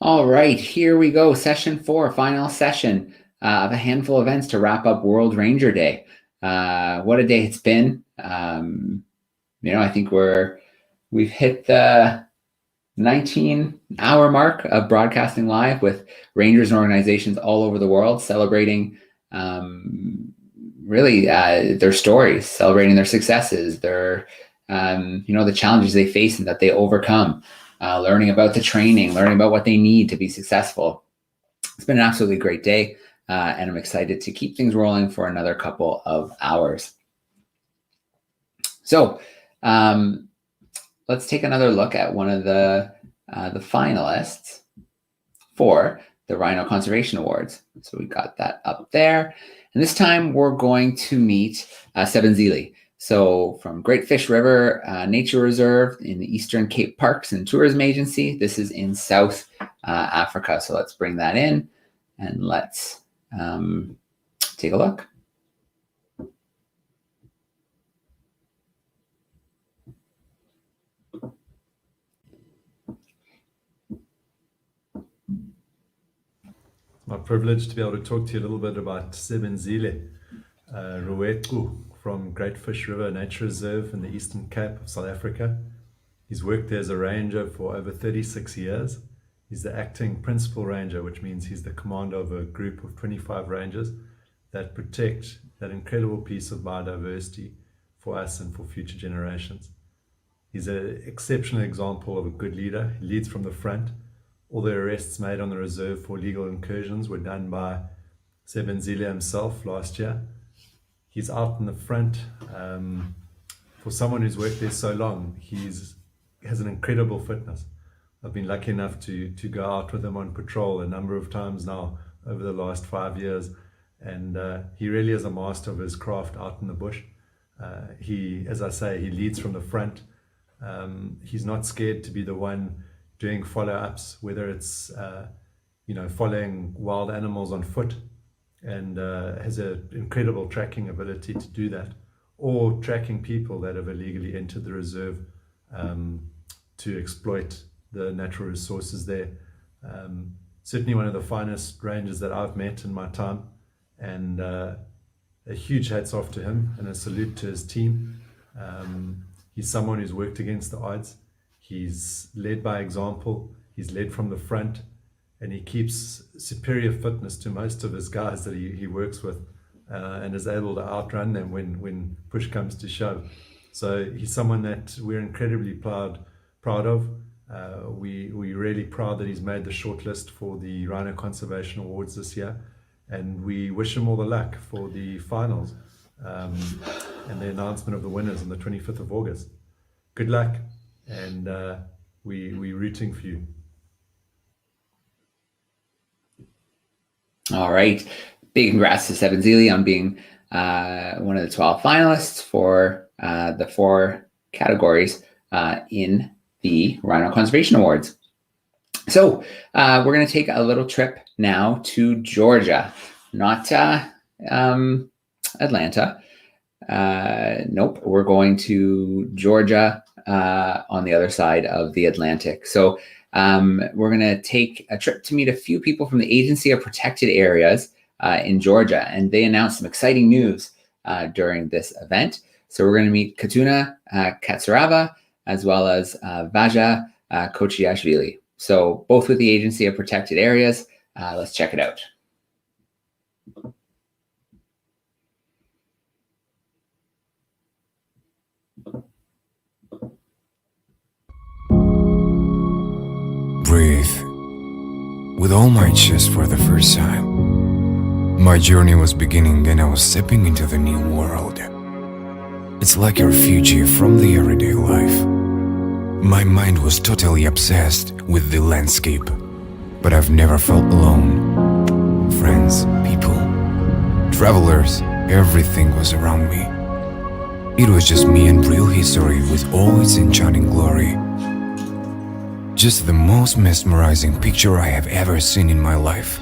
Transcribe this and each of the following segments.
All right, here we go. Session 4, final session of a handful of events to wrap up World Ranger Day. What a day it's been. I think we've hit the 19-hour mark of broadcasting live with rangers and organizations all over the world celebrating their stories, celebrating their successes, their the challenges they face and that they overcome. Learning about the training, learning about what they need to be successful. It's been an absolutely great day, and I'm excited to keep things rolling for another couple of hours. So let's take another look at one of the finalists for the Rhino Conservation Awards. So we got that up there. And this time we're going to meet Sebenzele. So from Great Fish River Nature Reserve in the Eastern Cape Parks and Tourism Agency. This is in South Africa. So let's bring that in and let's take a look. My privilege to be able to talk to you a little bit about Sebenzele Ruetko from Great Fish River Nature Reserve in the Eastern Cape of South Africa. He's worked there as a ranger for over 36 years. He's the acting principal ranger, which means he's the commander of a group of 25 rangers that protect that incredible piece of biodiversity for us and for future generations. He's an exceptional example of a good leader. He leads from the front. All the arrests made on the reserve for illegal incursions were done by Sebenzele himself last year. He's out in the front. For someone who's worked there so long, he has an incredible fitness. I've been lucky enough to go out with him on patrol a number of times now over the last 5 years, and he really is a master of his craft out in the bush. As I say, he leads from the front. He's not scared to be the one doing follow-ups, whether it's following wild animals on foot, and has an incredible tracking ability to do that, or tracking people that have illegally entered the reserve to exploit the natural resources there. Certainly one of the finest rangers that I've met in my time, and a huge hats off to him and a salute to his team. He's someone who's worked against the odds. He's led by example, he's led from the front, and he keeps superior fitness to most of his guys that he works with, and is able to outrun them when push comes to shove. So he's someone that we're incredibly proud of. We're really proud that he's made the shortlist for the Rhino Conservation Awards this year, and we wish him all the luck for the finals and the announcement of the winners on the 25th of August. Good luck, and we're rooting for you. All right. Big congrats to Sebenzele on being one of the 12 finalists for the 4 categories in the Rhino Conservation Awards. So we're going to take a little trip now to Georgia, not Atlanta. Nope, we're going to Georgia on the other side of the Atlantic. So we're going to take a trip to meet a few people from the Agency of Protected Areas in Georgia, and they announced some exciting news during this event. So we're going to meet Katuna Katsarava as well as Vaja Kochiashvili. So both with the Agency of Protected Areas. Let's check it out. Breathe with all my chest for the first time. My journey was beginning and I was stepping into the new world. It's like a refugee from the everyday life. My mind was totally obsessed with the landscape, but I've never felt alone. Friends, people, travelers, everything was around me. It was just me and real history with all its enchanting glory. Just the most mesmerizing picture I have ever seen in my life.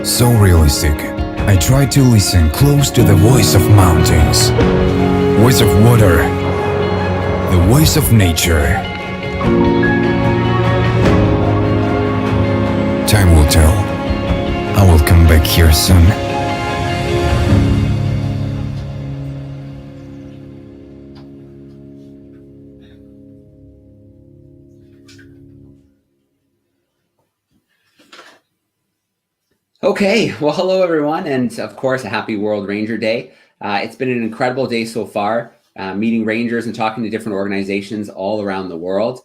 So realistic, I tried to listen close to the voice of mountains, voice of water, the voice of nature. Time will tell. I will come back here soon. Okay, well, hello everyone, and of course, a happy World Ranger Day. It's been an incredible day so far, meeting rangers and talking to different organizations all around the world.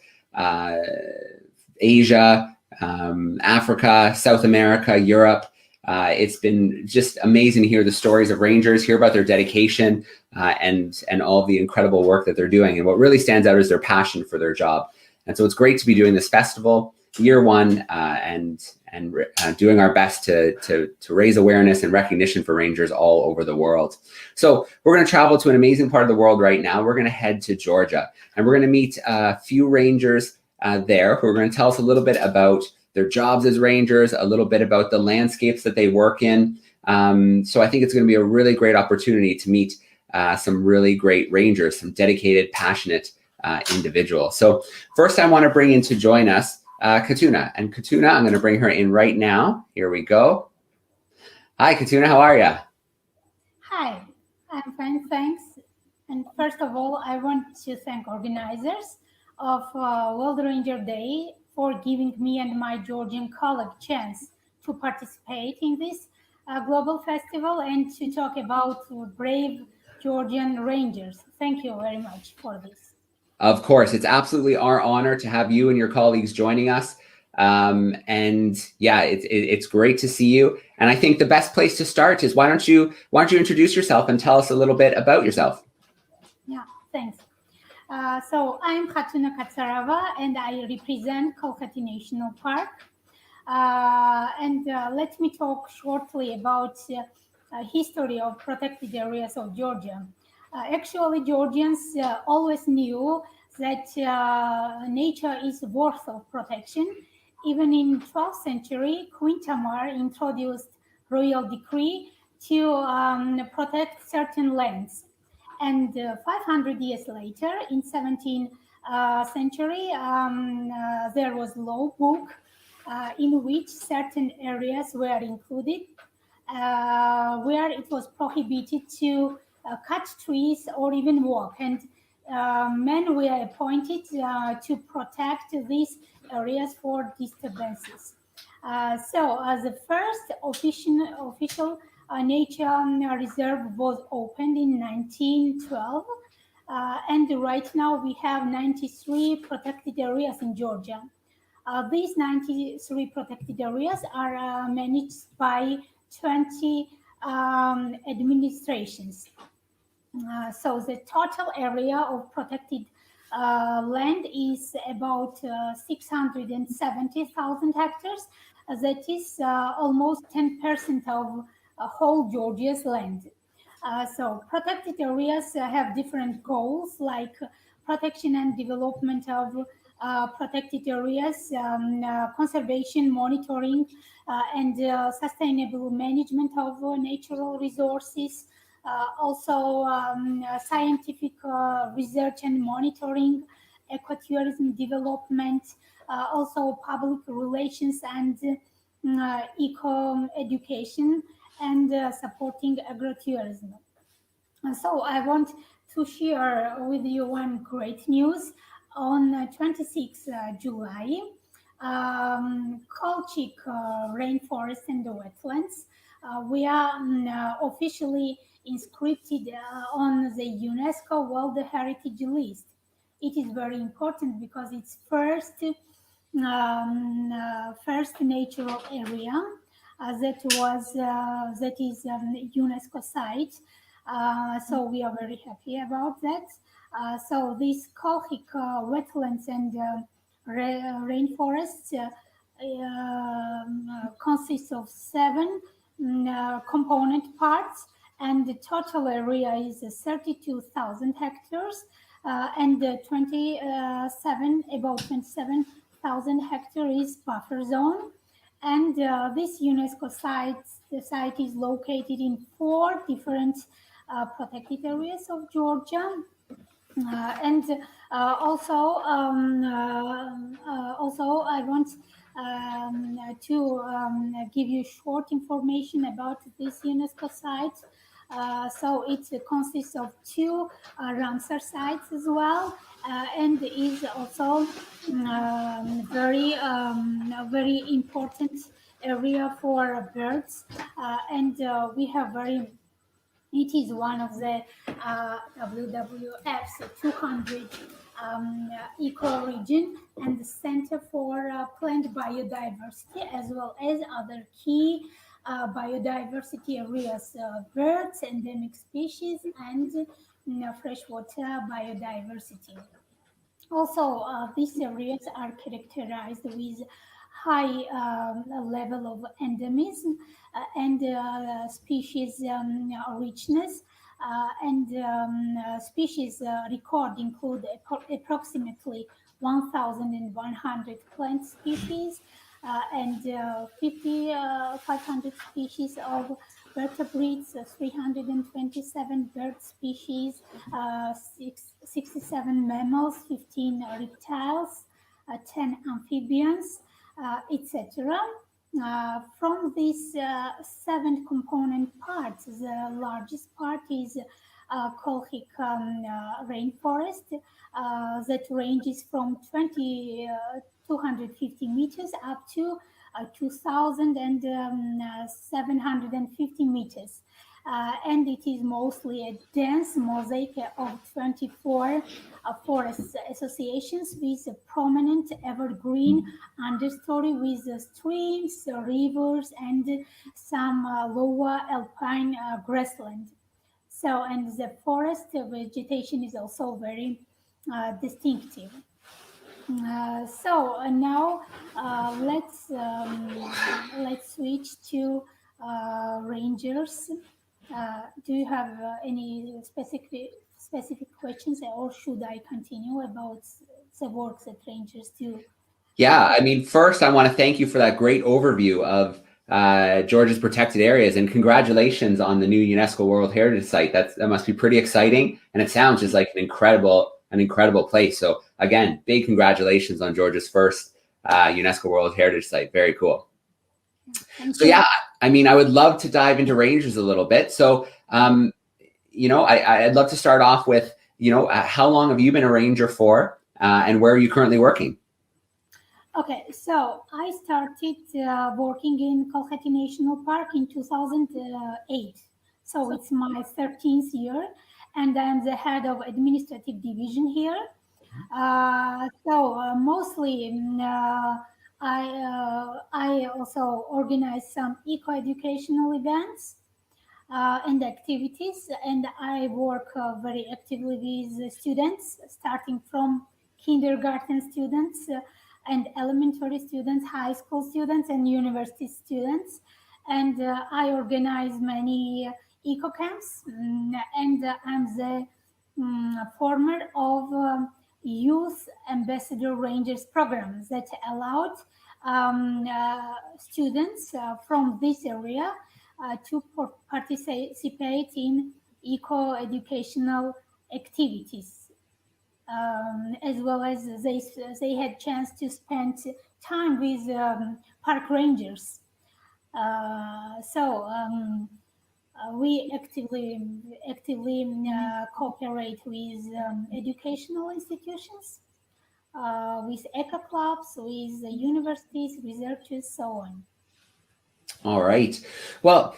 Asia, Africa, South America, Europe. It's been just amazing to hear the stories of rangers, hear about their dedication, and all the incredible work that they're doing. And what really stands out is their passion for their job. And so it's great to be doing this festival, year one, and doing our best to raise awareness and recognition for rangers all over the world. So we're going to travel to an amazing part of the world right now. We're going to head to Georgia, and we're going to meet a few rangers there who are going to tell us a little bit about their jobs as rangers, a little bit about the landscapes that they work in. So I think it's going to be a really great opportunity to meet some really great rangers, some dedicated, passionate individuals. So first I want to bring in to join us Katuna. And Katuna, I'm going to bring her in right now. Here we go. Hi, Katuna. How are you? Hi, I'm fine, thanks. And first of all, I want to thank organizers of World Ranger Day for giving me and my Georgian colleague chance to participate in this global festival and to talk about brave Georgian Rangers. Thank you very much for this. Of course, it's absolutely our honor to have you and your colleagues joining us. And yeah, it's great to see you. And I think the best place to start is why don't you introduce yourself and tell us a little bit about yourself? Yeah, thanks. So I'm Katuna Katsarava, and I represent Kolkhati National Park. And let me talk shortly about history of protected areas of Georgia. Actually, Georgians always knew that nature is worth of protection. Even in 12th century, Queen Tamar introduced royal decree to protect certain lands. And 500 years later, in 17th century, there was law book in which certain areas were included, where it was prohibited to cut trees or even walk, and men were appointed to protect these areas for disturbances. So the first official nature reserve was opened in 1912, and right now we have 93 protected areas in Georgia. These 93 protected areas are managed by 20 administrations. So the total area of protected land is about 670,000 hectares. That is almost 10% of whole Georgia's land. So protected areas have different goals, like protection and development of protected areas, conservation, monitoring, and sustainable management of natural resources. Also scientific research and monitoring, ecotourism development, also public relations and eco-education, and supporting agrotourism. So I want to share with you one great news. On 26 July, Kolchik Rainforest and the wetlands, we are officially inscripted on the UNESCO World Heritage List. It is very important because it's first natural area that is UNESCO site. So we are very happy about that. So these Kolchik wetlands and rainforests consists of 7 component parts, and the total area is 32,000 hectares, and about 27,000 hectares is buffer zone. And this UNESCO the site is located in 4 different protected areas of Georgia. And also I want to give you short information about this UNESCO site. So it consists of 2 Ramsar sites as well, and is also very important area for birds, and we have very it is one of the WWF's 200 eco-region and the Center for Plant Biodiversity, as well as other key biodiversity areas, birds, endemic species, and freshwater biodiversity. Also, these areas are characterized with high level of endemism and species richness. And species record include approximately 1,100 plant species and 500 species of vertebrates, 327 bird species, 67 mammals, 15 reptiles, 10 amphibians, etc. From these 7 component parts, the largest part is Kolchik rainforest that ranges from 250 meters up to 2,750 meters. And it is mostly a dense mosaic of 24 forest associations with a prominent evergreen understory with streams, rivers, and some lower alpine grassland. So, and the forest vegetation is also very distinctive. So now let's switch to rangers. Do you have any specific questions, or should I continue about the work that rangers do? Yeah, I mean, first, I want to thank you for that great overview of Georgia's protected areas, and congratulations on the new UNESCO World Heritage Site. That must be pretty exciting, and it sounds just like an incredible place. So again, big congratulations on Georgia's first UNESCO World Heritage Site. Very cool. So yeah, I mean, I would love to dive into rangers a little bit. So, I'd love to start off with, how long have you been a ranger for, and where are you currently working? Okay, so I started working in Kolkhati National Park in 2008. So it's my 13th year, and I'm the head of administrative division here. Mostly I also organize some eco-educational events and activities, and I work very actively with students, starting from kindergarten students and elementary students, high school students, and university students. And I organize many eco camps, and I'm the former of Youth Ambassador Rangers program that allowed students from this area to participate in eco-educational activities, as well as they had chance to spend time with park rangers. We actively cooperate with educational institutions, with eco clubs, with universities, researchers, so on. All right. Well,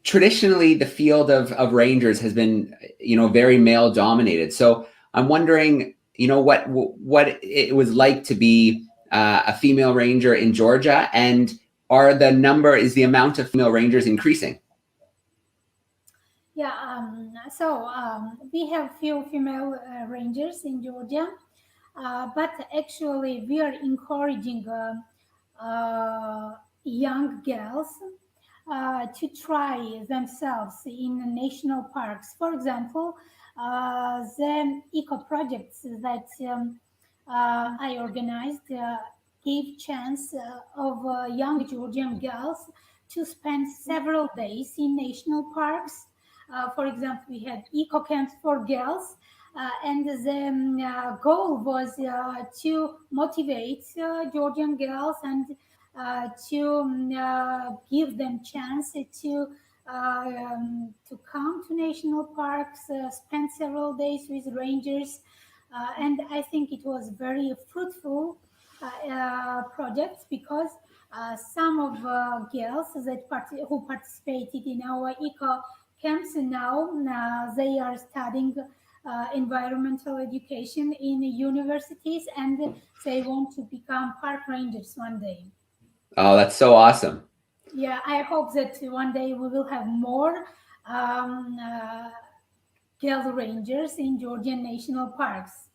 traditionally the field of rangers has been, very male dominated. So I'm wondering, what it was like to be a female ranger in Georgia, and is the amount of female rangers increasing? Yeah, we have few female rangers in Georgia, but actually we are encouraging young girls to try themselves in national parks. For example, the eco projects that I organized gave chance of young Georgian girls to spend several days in national parks. For example, we had eco camps for girls, and the goal was to motivate Georgian girls and to give them chance to come to national parks, spend several days with rangers, and I think it was very fruitful project because some of girls who participated in our eco camps now they are studying environmental education in universities, and they want to become park rangers one day. Oh, that's so awesome. Yeah, I hope that one day we will have more girl rangers in Georgian national parks.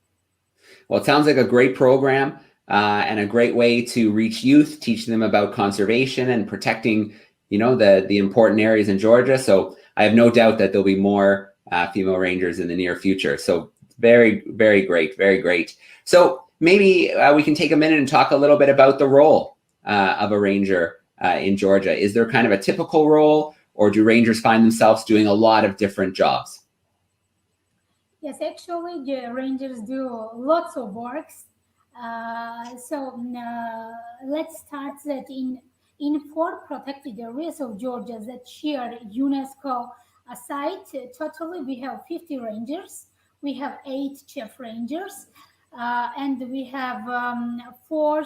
Well, it sounds like a great program and a great way to reach youth, teach them about conservation and protecting, the important areas in Georgia. So I have no doubt that there'll be more female rangers in the near future. So very, very great, very great. So maybe we can take a minute and talk a little bit about the role of a ranger in Georgia. Is there kind of a typical role, or do rangers find themselves doing a lot of different jobs? Yes, actually, the rangers do lots of works. Let's start that in 4 protected areas of Georgia that share UNESCO site. Totally, we have 50 rangers. We have 8 chief rangers, and we have 4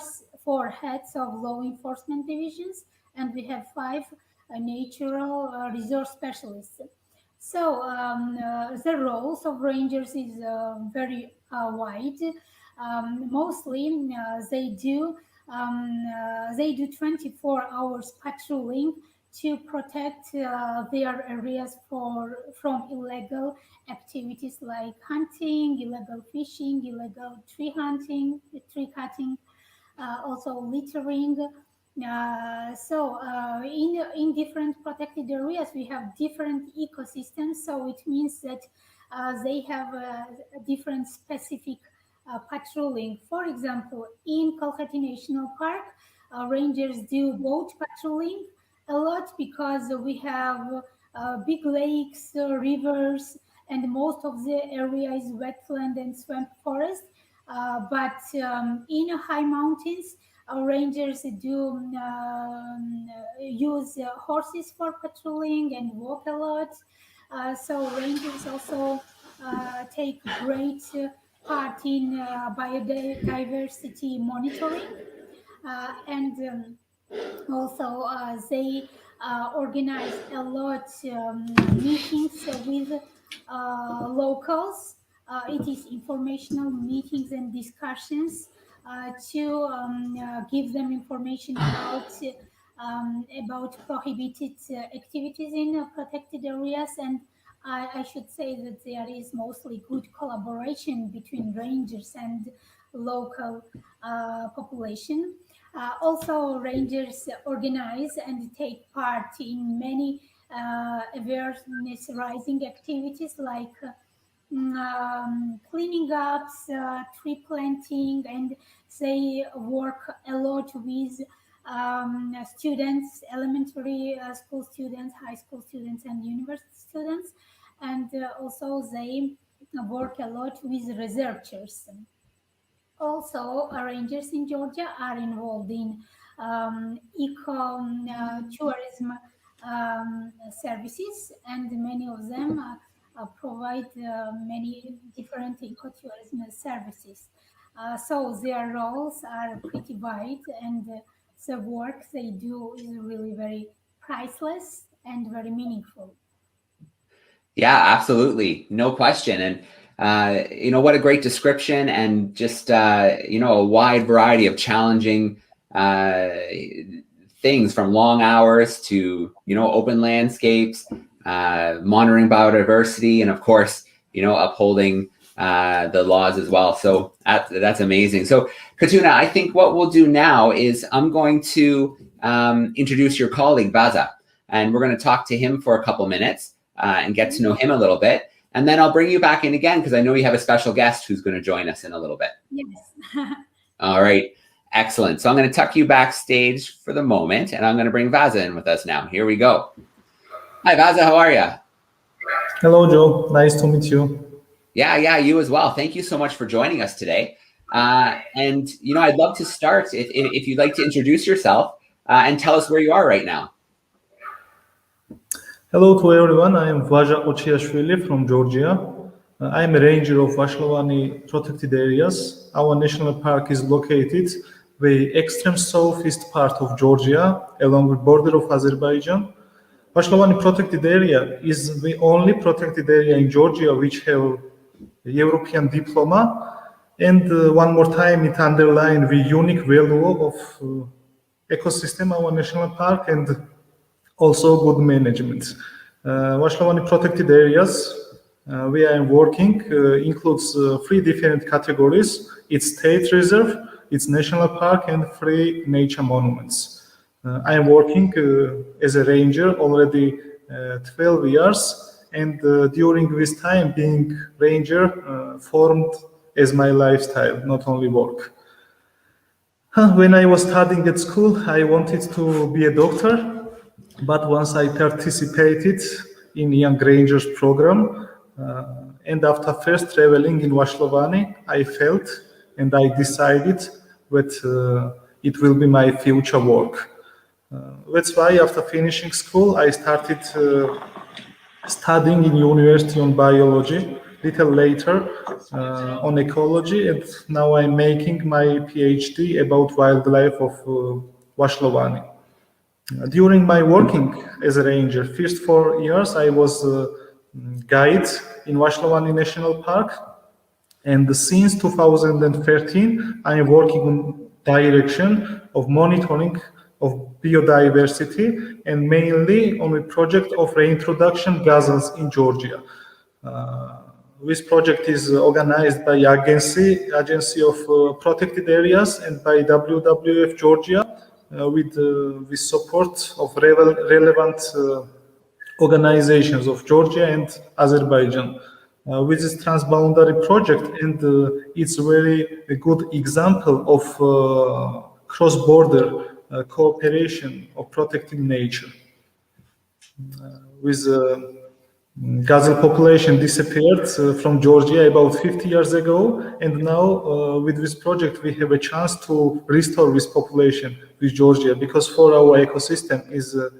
heads of law enforcement divisions, and we have 5 natural resource specialists. So the roles of rangers is very wide. Mostly they do 24 hours patrolling to protect their areas from illegal activities like hunting, illegal fishing, illegal tree cutting, also littering. In different protected areas, we have different ecosystems. So it means that they have a different specific patrolling. For example, in Kolkhati National Park, rangers do boat patrolling a lot because we have big lakes, rivers, and most of the area is wetland and swamp forest. But in high mountains, rangers do use horses for patrolling and walk a lot. So rangers also take great part in biodiversity monitoring, and also they organize a lot meetings with locals. It is informational meetings and discussions to give them information about prohibited activities in protected areas. And I should say that there is mostly good collaboration between rangers and local population. Also, rangers organize and take part in many awareness raising activities like cleaning ups, tree planting, and they work a lot with students, elementary school students, high school students, and university students. And also they work a lot with researchers. Also, rangers in Georgia are involved in eco tourism services, and many of them provide many different ecotourism services. So their roles are pretty wide, and the work they do is really very priceless and very meaningful. Yeah, absolutely. No question. And, what a great description, and just, a wide variety of challenging things, from long hours to, open landscapes, monitoring biodiversity, and of course, upholding the laws as well. So that's amazing. So Khatuna, I think what we'll do now is I'm going to introduce your colleague, Vaza, and we're going to talk to him for a couple minutes and get to know him a little bit. And then I'll bring you back in again, because I know you have a special guest who's going to join us in a little bit. Yes. All right. Excellent. So I'm going to tuck you backstage for the moment, and I'm going to bring Vaza in with us now. Here we go. Hi, Vaza. How are you? Hello, Joe. Nice to meet you. Yeah, you as well. Thank you so much for joining us today. And, I'd love to start if you'd like to introduce yourself and tell us where you are right now. Hello to everyone. I am Vaja Ochiashvili from Georgia. I am a ranger of Vashlovani protected areas. Our national park is located the extreme southeast part of Georgia, along the border of Azerbaijan. Vashlovani protected area is the only protected area in Georgia which have a European diploma. And one more time, it underlines the unique value of ecosystem, our national park, and also good management. Vashlovani protected areas where I'm working includes 3 different categories. It's state reserve, it's national park, and 3 nature monuments. I'm working as a ranger already 12 years, and during this time being ranger formed as my lifestyle, not only work. When I was studying at school, I wanted to be a doctor, but once I participated in Young Rangers program, and after first traveling in Vashlovani, I felt and I decided that it will be my future work. That's why after finishing school, I started studying in university on biology, little later on ecology, and now I'm making my PhD about wildlife of Vashlovani. During my working as a ranger, first 4 years I was guide in Vashlovani National Park, and since 2013 I'm working on direction of monitoring of biodiversity and mainly on the project of reintroduction gazelles in Georgia. This project is organized by Agency of Protected Areas and by WWF Georgia with the support of relevant organizations of Georgia and Azerbaijan. With this transboundary project, and it's very a good example of cross-border cooperation of protecting nature. With gazelle population disappeared from Georgia about 50 years ago, and now with this project we have a chance to restore this population with Georgia, because for our ecosystem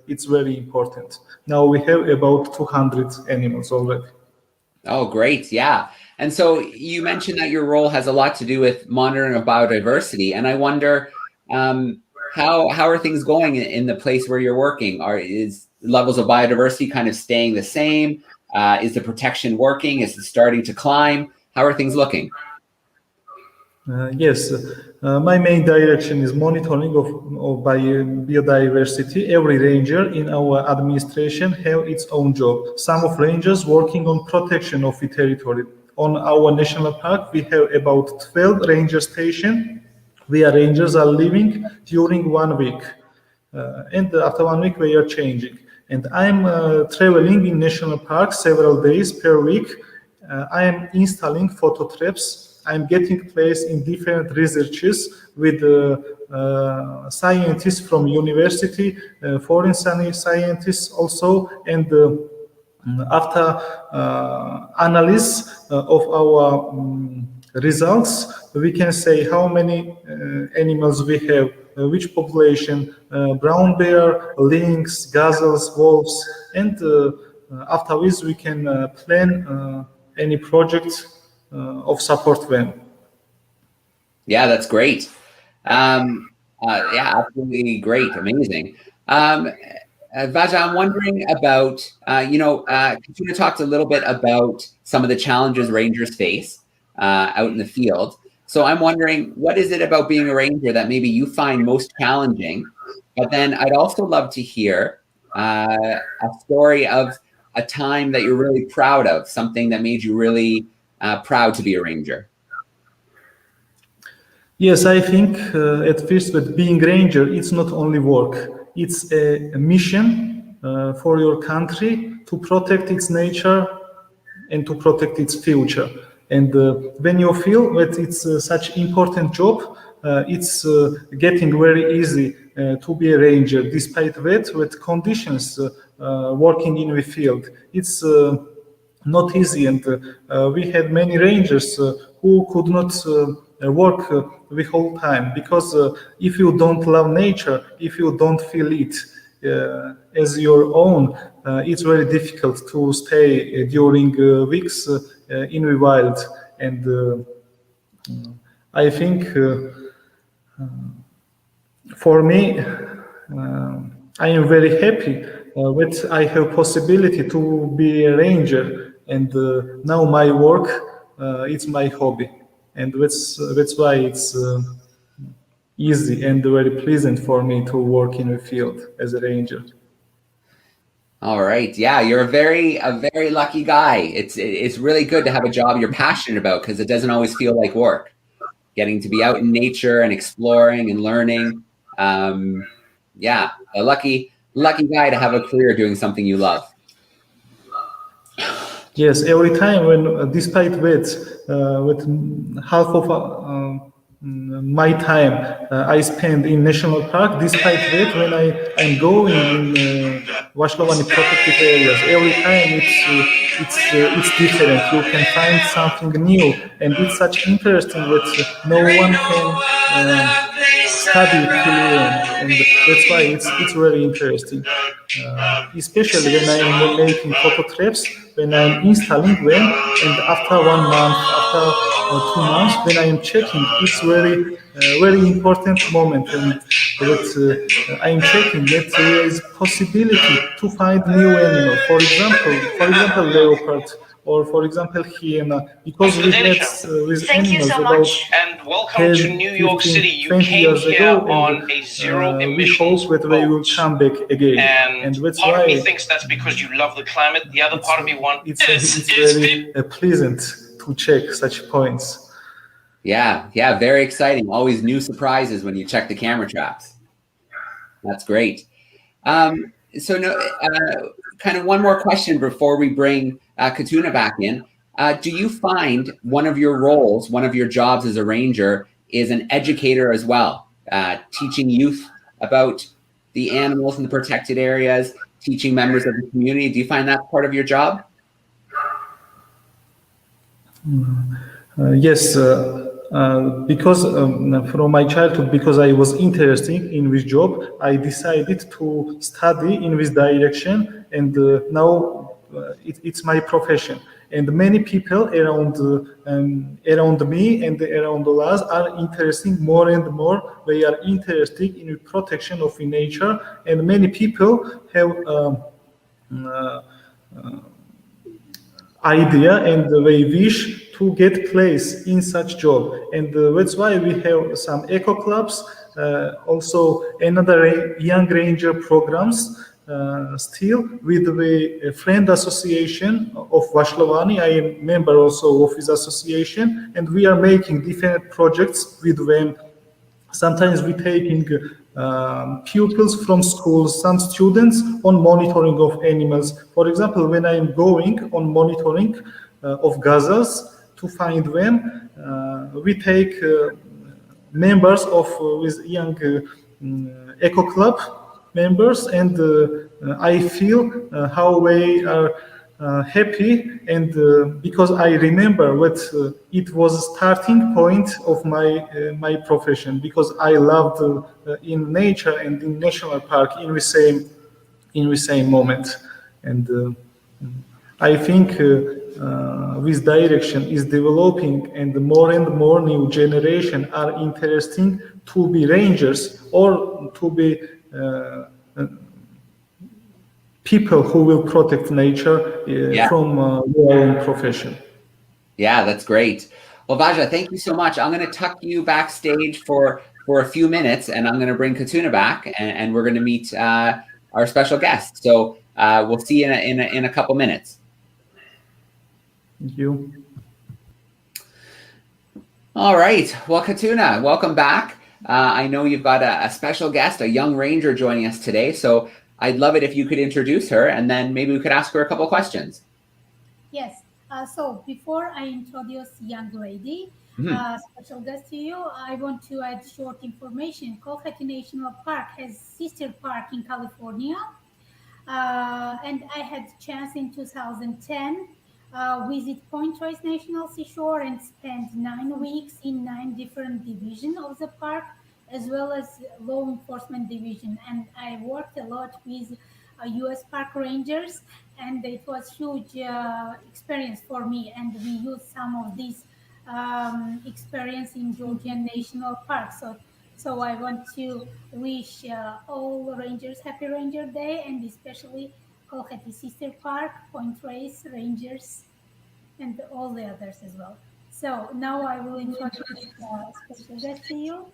it's very important. Now we have about 200 animals already. Oh, great. Yeah. And so you mentioned that your role has a lot to do with monitoring of biodiversity. And I wonder, how are things going in the place where you're working? Is levels of biodiversity kind of staying the same? Is the protection working? Is it starting to climb? How are things looking? Yes, my main direction is monitoring of biodiversity. Every ranger in our administration have its own job. Some of rangers working on protection of the territory. On our national park, we have about 12 ranger stations where rangers are living during 1 week. And after 1 week, we are changing. And I'm traveling in national parks several days per week. I am installing photo traps. I'm getting place in different researches with scientists from university, foreign scientists also, and after analysis of our results, we can say how many animals we have, which population, brown bear, lynx, gazelles, wolves, and after this we can plan any project of support them. Yeah, that's great. Yeah, absolutely great. Amazing. Vaja, I'm wondering about, Katrina talked a little bit about some of the challenges rangers face out in the field. So I'm wondering, what is it about being a ranger that maybe you find most challenging? But then I'd also love to hear a story of a time that you're really proud of, something that made you really proud to be a ranger. Yes, I think at first that being ranger, it's not only work, it's a mission for your country to protect its nature and to protect its future. And when you feel that it's such important job, it's getting very easy to be a ranger, despite that, with conditions working in the field. It's not easy, and we had many rangers who could not work the whole time, because if you don't love nature, if you don't feel it as your own, it's very difficult to stay during weeks in the wild. And I think for me, I am very happy that I have possibility to be a ranger, and now my work it's my hobby, and that's why it's easy and very pleasant for me to work in the field as a ranger. All right. Yeah, you're a very lucky guy. It's really good to have a job you're passionate about, because it doesn't always feel like work. Getting to be out in nature and exploring and learning. Yeah, a lucky guy to have a career doing something you love. Yes, every time when, despite that, with half of my time I spend in national park, despite that, when I'm going in Vashlovani protected areas, every time it's different. You can find something new, and it's such interesting that no one can study to learn, and that's why it's very interesting. Especially when I'm making photo traps, when I'm installing them, and after 1 month, after 2 months, when I'm checking, it's very important moment, and that I'm checking that there is possibility to find new animal. For example, leopard, or for example, hyena, because we had with animals about and welcome 10, to New York 15, City. You 20 came years here ago, on and a zero we emissions hope that they will boat. come back again. And that's part why of me thinks that's because you love the climate. The other part of me wants it's very pleasant to check such points. Yeah, very exciting. Always new surprises when you check the camera traps. That's great. So no, kind of one more question before we bring Katuna back in. Do you find one of your roles, one of your jobs as a ranger, is an educator as well, teaching youth about the animals in the protected areas, teaching members of the community? Do you find that part of your job? Yes, because from my childhood, because I was interested in this job, I decided to study in this direction, and now it's my profession. And many people around me and around us are interested more and more. They are interested in the protection of nature, and many people have idea, and they wish to get place in such job, and that's why we have some eco clubs, also another young ranger programs, still with the friend association of Vashlovani. I am member also of his association, and we are making different projects with them. Sometimes we taking pupils from schools, some students, on monitoring of animals. For example, when I am going on monitoring of gazelles to find them, we take members of with young eco club members, and I feel how they are happy, and because I remember what it was starting point of my profession, because I loved in nature and in national park in the same moment, and I think this direction is developing, and more new generation are interesting to be rangers, or to be people who will protect nature from their own profession. Yeah, that's great. Well, Vaja, thank you so much. I'm going to tuck you backstage for a few minutes, and I'm going to bring Katuna back, and we're going to meet our special guest. So we'll see you in a couple minutes. Thank you. All right. Well, Katuna, welcome back. I know you've got a special guest, a young ranger joining us today. So I'd love it if you could introduce her, and then maybe we could ask her a couple questions. Yes. So before I introduce young lady, special guest to you, I want to add short information. Colgate National Park has sister park in California, and I had chance in 2010 visit Point Reyes National Seashore and spend 9 weeks in 9 different divisions of the park, as well as law enforcement division. And I worked a lot with U.S. park rangers, and it was huge experience for me. And we used some of this experience in Georgian National Park. So I want to wish all rangers Happy Ranger Day, and especially Colgate Sister Park, Point Reyes Rangers, and all the others as well. So now I will introduce special guest to you.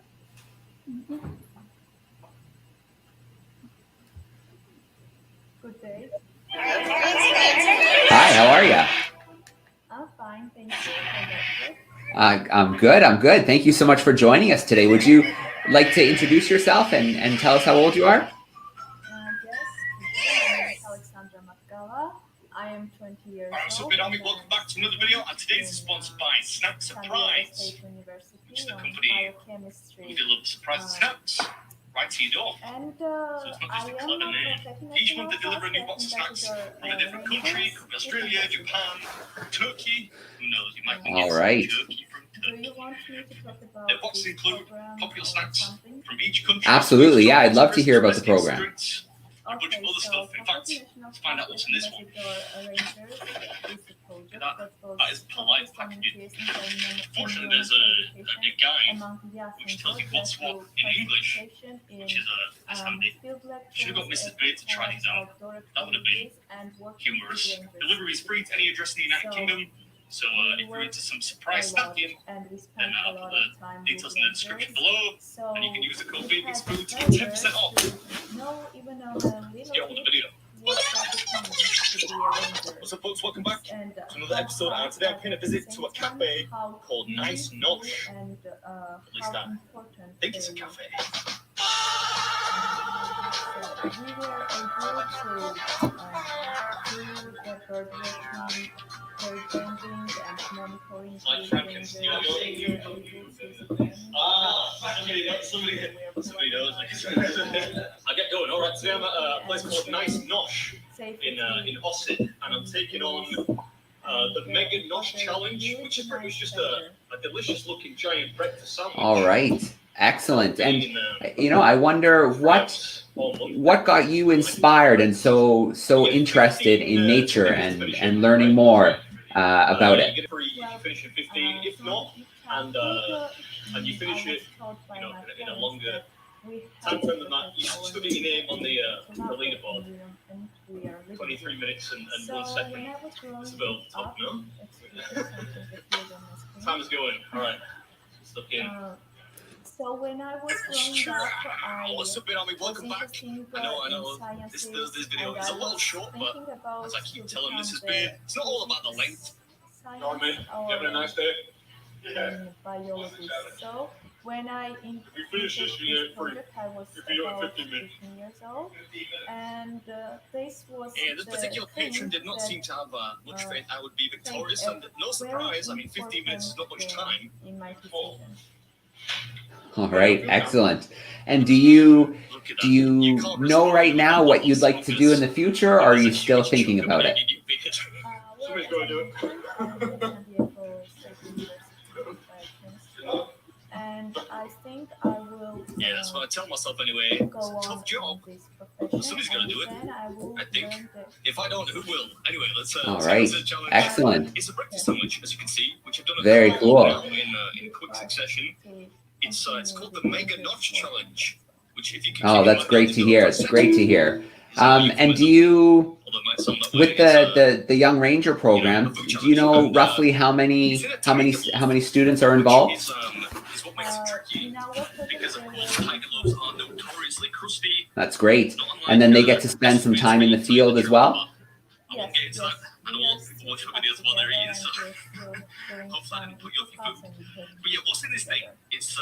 Good day. Hi, how are you? I'm fine, thank you. I'm good. I'm good. Thank you so much for joining us today. Would you like to introduce yourself and tell us how old you are? Yes, my name is Alexandra Matgala. I am 20 years old. So, Belgavi, welcome back to another video, and today's is sponsored by Snack Surprise, State University, which is the company biochemistry. who deliver surprise snacks right to your door. And So it's not just a clever name. Each month they deliver a new box of snacks from a different country. Could be Australia, Japan, Turkey. Who knows? You might think All it's right. Turkey from do Turkey. you want me to talk about Their boxes this include program popular or snacks something? from each country. Absolutely. Yeah, I'd love to hear about the program. Drinks, a bunch of other stuff. In fact, let's find out what's in this one. That is polite packaging. Unfortunately, there's a guide which tells you what's what in English, which is handy. Should have got Mrs. Beard to try these out. That would have been humorous. Delivery is free to any address in the United Kingdom. So if you're into some surprise snacking, then I'll put the details in the description below, and you can use the code BABYSPOON to get 10% off. Let's get on with the video. What's up, folks? Welcome back to another episode. And today I'm paying a visit to a cafe called Nice Nosh. At least I think it's a cafe. We were able to do the bird watching, bird banding, and monitoring. Like Frankens, somebody knows me. I get going. All right, today I'm at a place called Nice Nosh in Osid, and I'm taking on the Mega Nosh Challenge, which is pretty much just a delicious-looking giant breakfast sandwich. All right. Excellent. And I wonder what got you inspired and so interested in nature and learning more about it. You finish in 15, if not, and you finish it, in a longer time frame than that, you still get your name on the leaderboard. 23 minutes and 1 second. It's about top, no? Time is going. All right. Stuck in. So when I was growing up, I What's up, Belgavi? Welcome back. I know. This video is a little short, but as I keep telling Mrs. Beard, it's not all about the length. Know what I mean? You having a nice day? In biology. So when I finish this, this project, I was about 15 years old, and this was this particular patron did not seem to have much faith I would be victorious, and no surprise, 15 minutes is not much time. In my decision. All right, excellent. And do you know right now what you'd like to do in the future, or are you still thinking about it? Somebody's going to do it. And I think I will. Yeah, that's what I tell myself anyway. It's Go a tough on job. this profession, Somebody's got to do it. and then I think. learn the If I don't, who will? Anyway, let's All get right, into the challenge. excellent. It's a breakfast sandwich, as you can see, which I've done a Very couple cool. now in quick succession. It's called the Mega Nosh Challenge, which if you can. Oh, that's great to hear. It's great to hear. And do you, with the Young Ranger program, do you know roughly how many students are involved? Is what makes it tricky, because of course tiger lobes are notoriously crusty. That's great. And then they get to spend some time in the field as well? I won't get into that. I don't want people to watch my videos while they're eating, so hopefully I didn't put you off your food. But yeah, what's in this thing? It's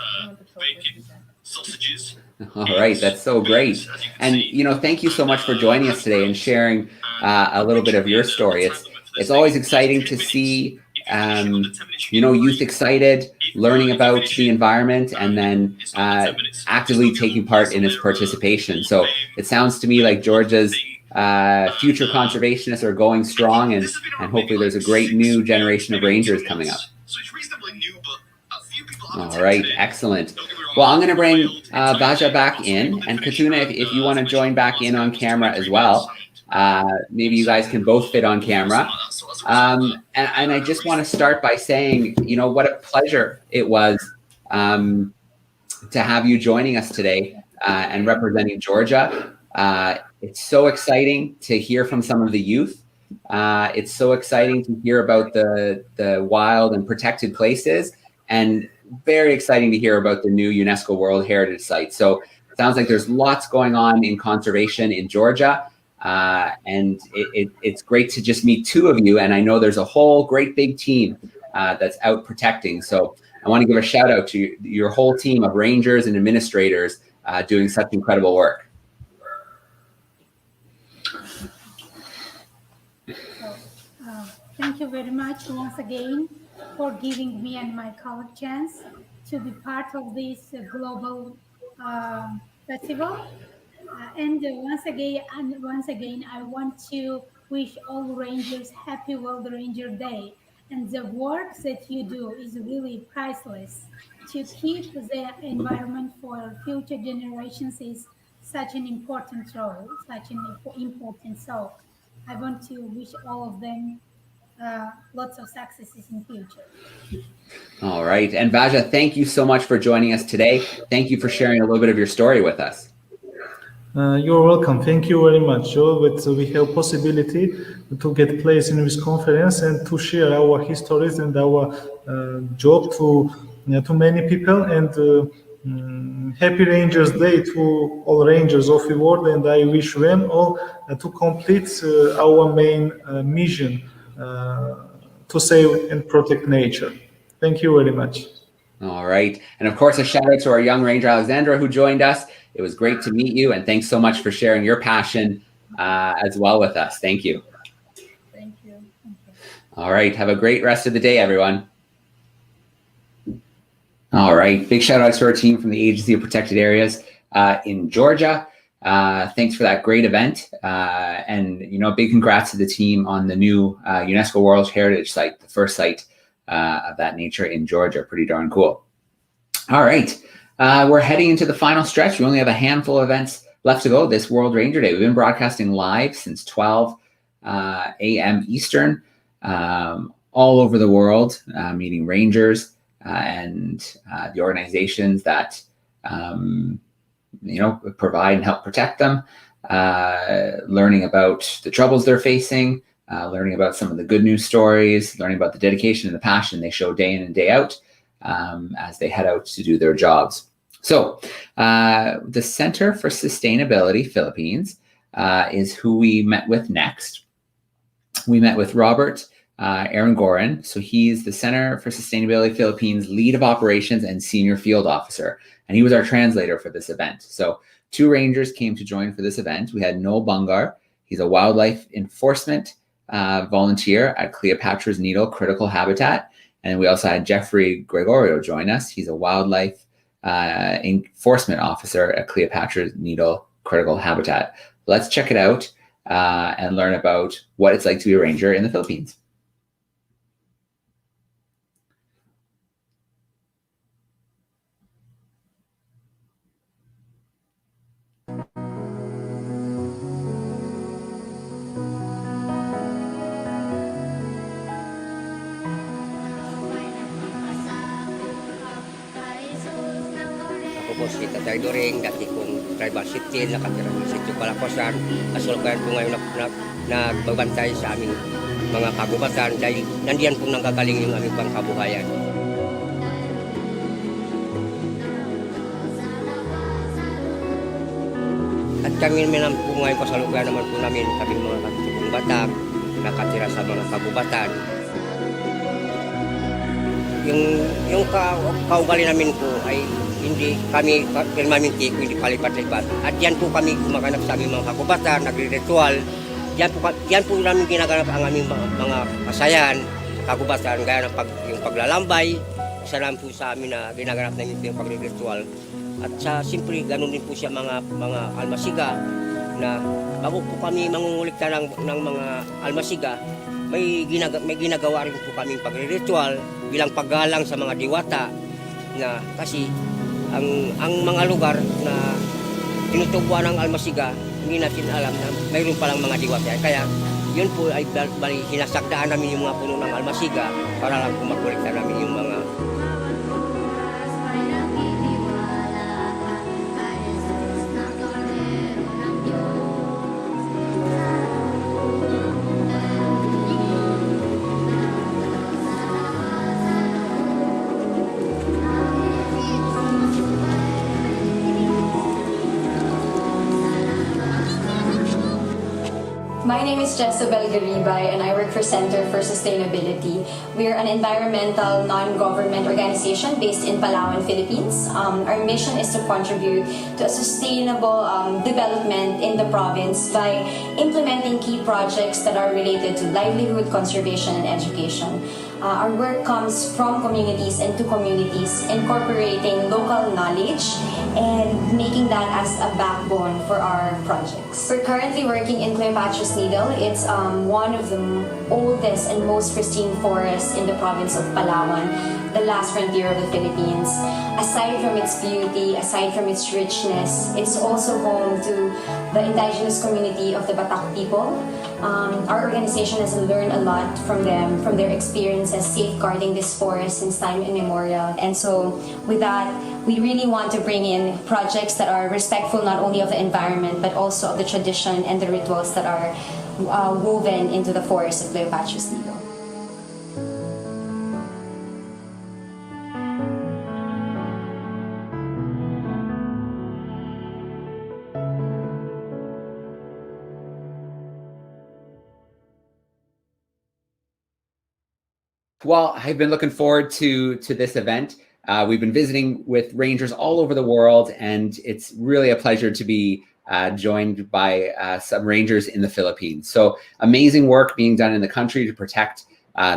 bacon, sausages. All right, that's so great. And thank you so much for joining us today and sharing a little bit of your story. it's always exciting to see, youth excited, learning about the environment, and then actively taking part in its participation. So it sounds to me like Georgia's future conservationists are going strong, and hopefully there's a great new generation of rangers coming up. All right, excellent. Well, I'm going to bring Vaja back in, and Katuna, if you want to join back in on camera as well. Maybe you guys can both fit on camera. And I just want to start by saying, what a pleasure it was to have you joining us today and representing Georgia. It's so exciting to hear from some of the youth. It's so exciting to hear about the wild and protected places, and very exciting to hear about the new UNESCO World Heritage Site. So it sounds like there's lots going on in conservation in Georgia. And it's great to just meet two of you. And I know there's a whole great big team that's out protecting. So I want to give a shout out to your whole team of rangers and administrators doing such incredible work. Thank you very much once again for giving me and my colleague chance to be part of this global festival. And once again, I want to wish all rangers happy World Ranger Day. And the work that you do is really priceless. To keep the environment for future generations is such an important role, such an important. So I want to wish all of them lots of successes in future. All right. And Vaja, thank you so much for joining us today. Thank you for sharing a little bit of your story with us. You're welcome. Thank you very much, Joe. But we have possibility to get place in this conference and to share our histories and our job to many people. And happy Rangers Day to all Rangers of the world. And I wish them all to complete our main mission to save and protect nature. Thank you very much. All right. And of course, a shout out to our young Ranger Alexandra who joined us. It was great to meet you, and thanks so much for sharing your passion as well with us. Thank you. Thank you. All right. Have a great rest of the day, everyone. All right. Big shout outs to our team from the Agency of Protected Areas in Georgia. Thanks for that great event. And, big congrats to the team on the new UNESCO World Heritage Site, the first site of that nature in Georgia. Pretty darn cool. All right. We're heading into the final stretch. We only have a handful of events left to go this World Ranger Day. We've been broadcasting live since 12 a.m. Eastern all over the world, meeting rangers and the organizations that, provide and help protect them, learning about the troubles they're facing, learning about some of the good news stories, learning about the dedication and the passion they show day in and day out as they head out to do their jobs. So the Center for Sustainability Philippines is who we met with next. We met with Robert Arangoran. So he's the Center for Sustainability Philippines Lead of Operations and Senior Field Officer. And he was our translator for this event. So 2 rangers came to join for this event. We had Noel Bungar. He's a wildlife enforcement volunteer at Cleopatra's Needle Critical Habitat. And we also had Jeffrey Gregorio join us. He's a wildlife enforcement officer at Cleopatra's Needle Critical Habitat. Let's check it out and learn about what it's like to be a ranger in the Philippines. Po si Tatay Doring, dati kong tribal city, nakatira ng sitio Palakosan. Kasulbayan po ngayon nagbabantay sa aming mga kabubatan dahil nandiyan po nanggagaling yung aming pangkabuhayan. At kami naman po ngayon kasalukuyan naman po namin kaming mga katutubong batak, nakatira sa mga kabubatan. Yung kaugali namin po ay hindi kami permanente, hindi palipat-lipat. At yan po kami gumaganap sa aming mga kabubatan, nagre-ritual Yan po namin ginaganap ang aming mga kasayahan, kagubatan, gaya ng yung paglalambay, isa lang po sa amin na ginaganap namin yung pagre-ritual. At siyempre, ganun din po siya mga almasiga, na bago po kami mangungulikta ng mga almasiga, may ginagawa rin po kaming pagre-ritual bilang paggalang sa mga diwata, na kasi ang mga lugar na tinutubuan ng almasiga, hindi natin alam na mayroon palang mga diwata. Kaya yun po ay bali sinasagdaan namin yung mga puno ng almasiga para lang po makulikta namin yung mga My name is Sebenzele Ruetko and I work for Center for Sustainability. We are an environmental non-government organization based in Palawan, Philippines. Our mission is to contribute to a sustainable development in the province by implementing key projects that are related to livelihood, conservation, and education. Our work comes from communities and to communities, incorporating local knowledge and making that as a backbone for our projects. We're currently working in Cleopatra's Needle. It's one of the oldest and most pristine forests in the province of Palawan, the last frontier of the Philippines. Aside from its beauty, aside from its richness, it's also home to the indigenous community of the Batak people. Our organization has learned a lot from them, from their experiences safeguarding this forest since time immemorial. And so with that, we really want to bring in projects that are respectful not only of the environment, but also of the tradition and the rituals that are woven into the forest of Cleopatra's Needle. Well, I've been looking forward to this event. We've been visiting with rangers all over the world, and it's really a pleasure to be joined by some rangers in the Philippines. So amazing work being done in the country to protect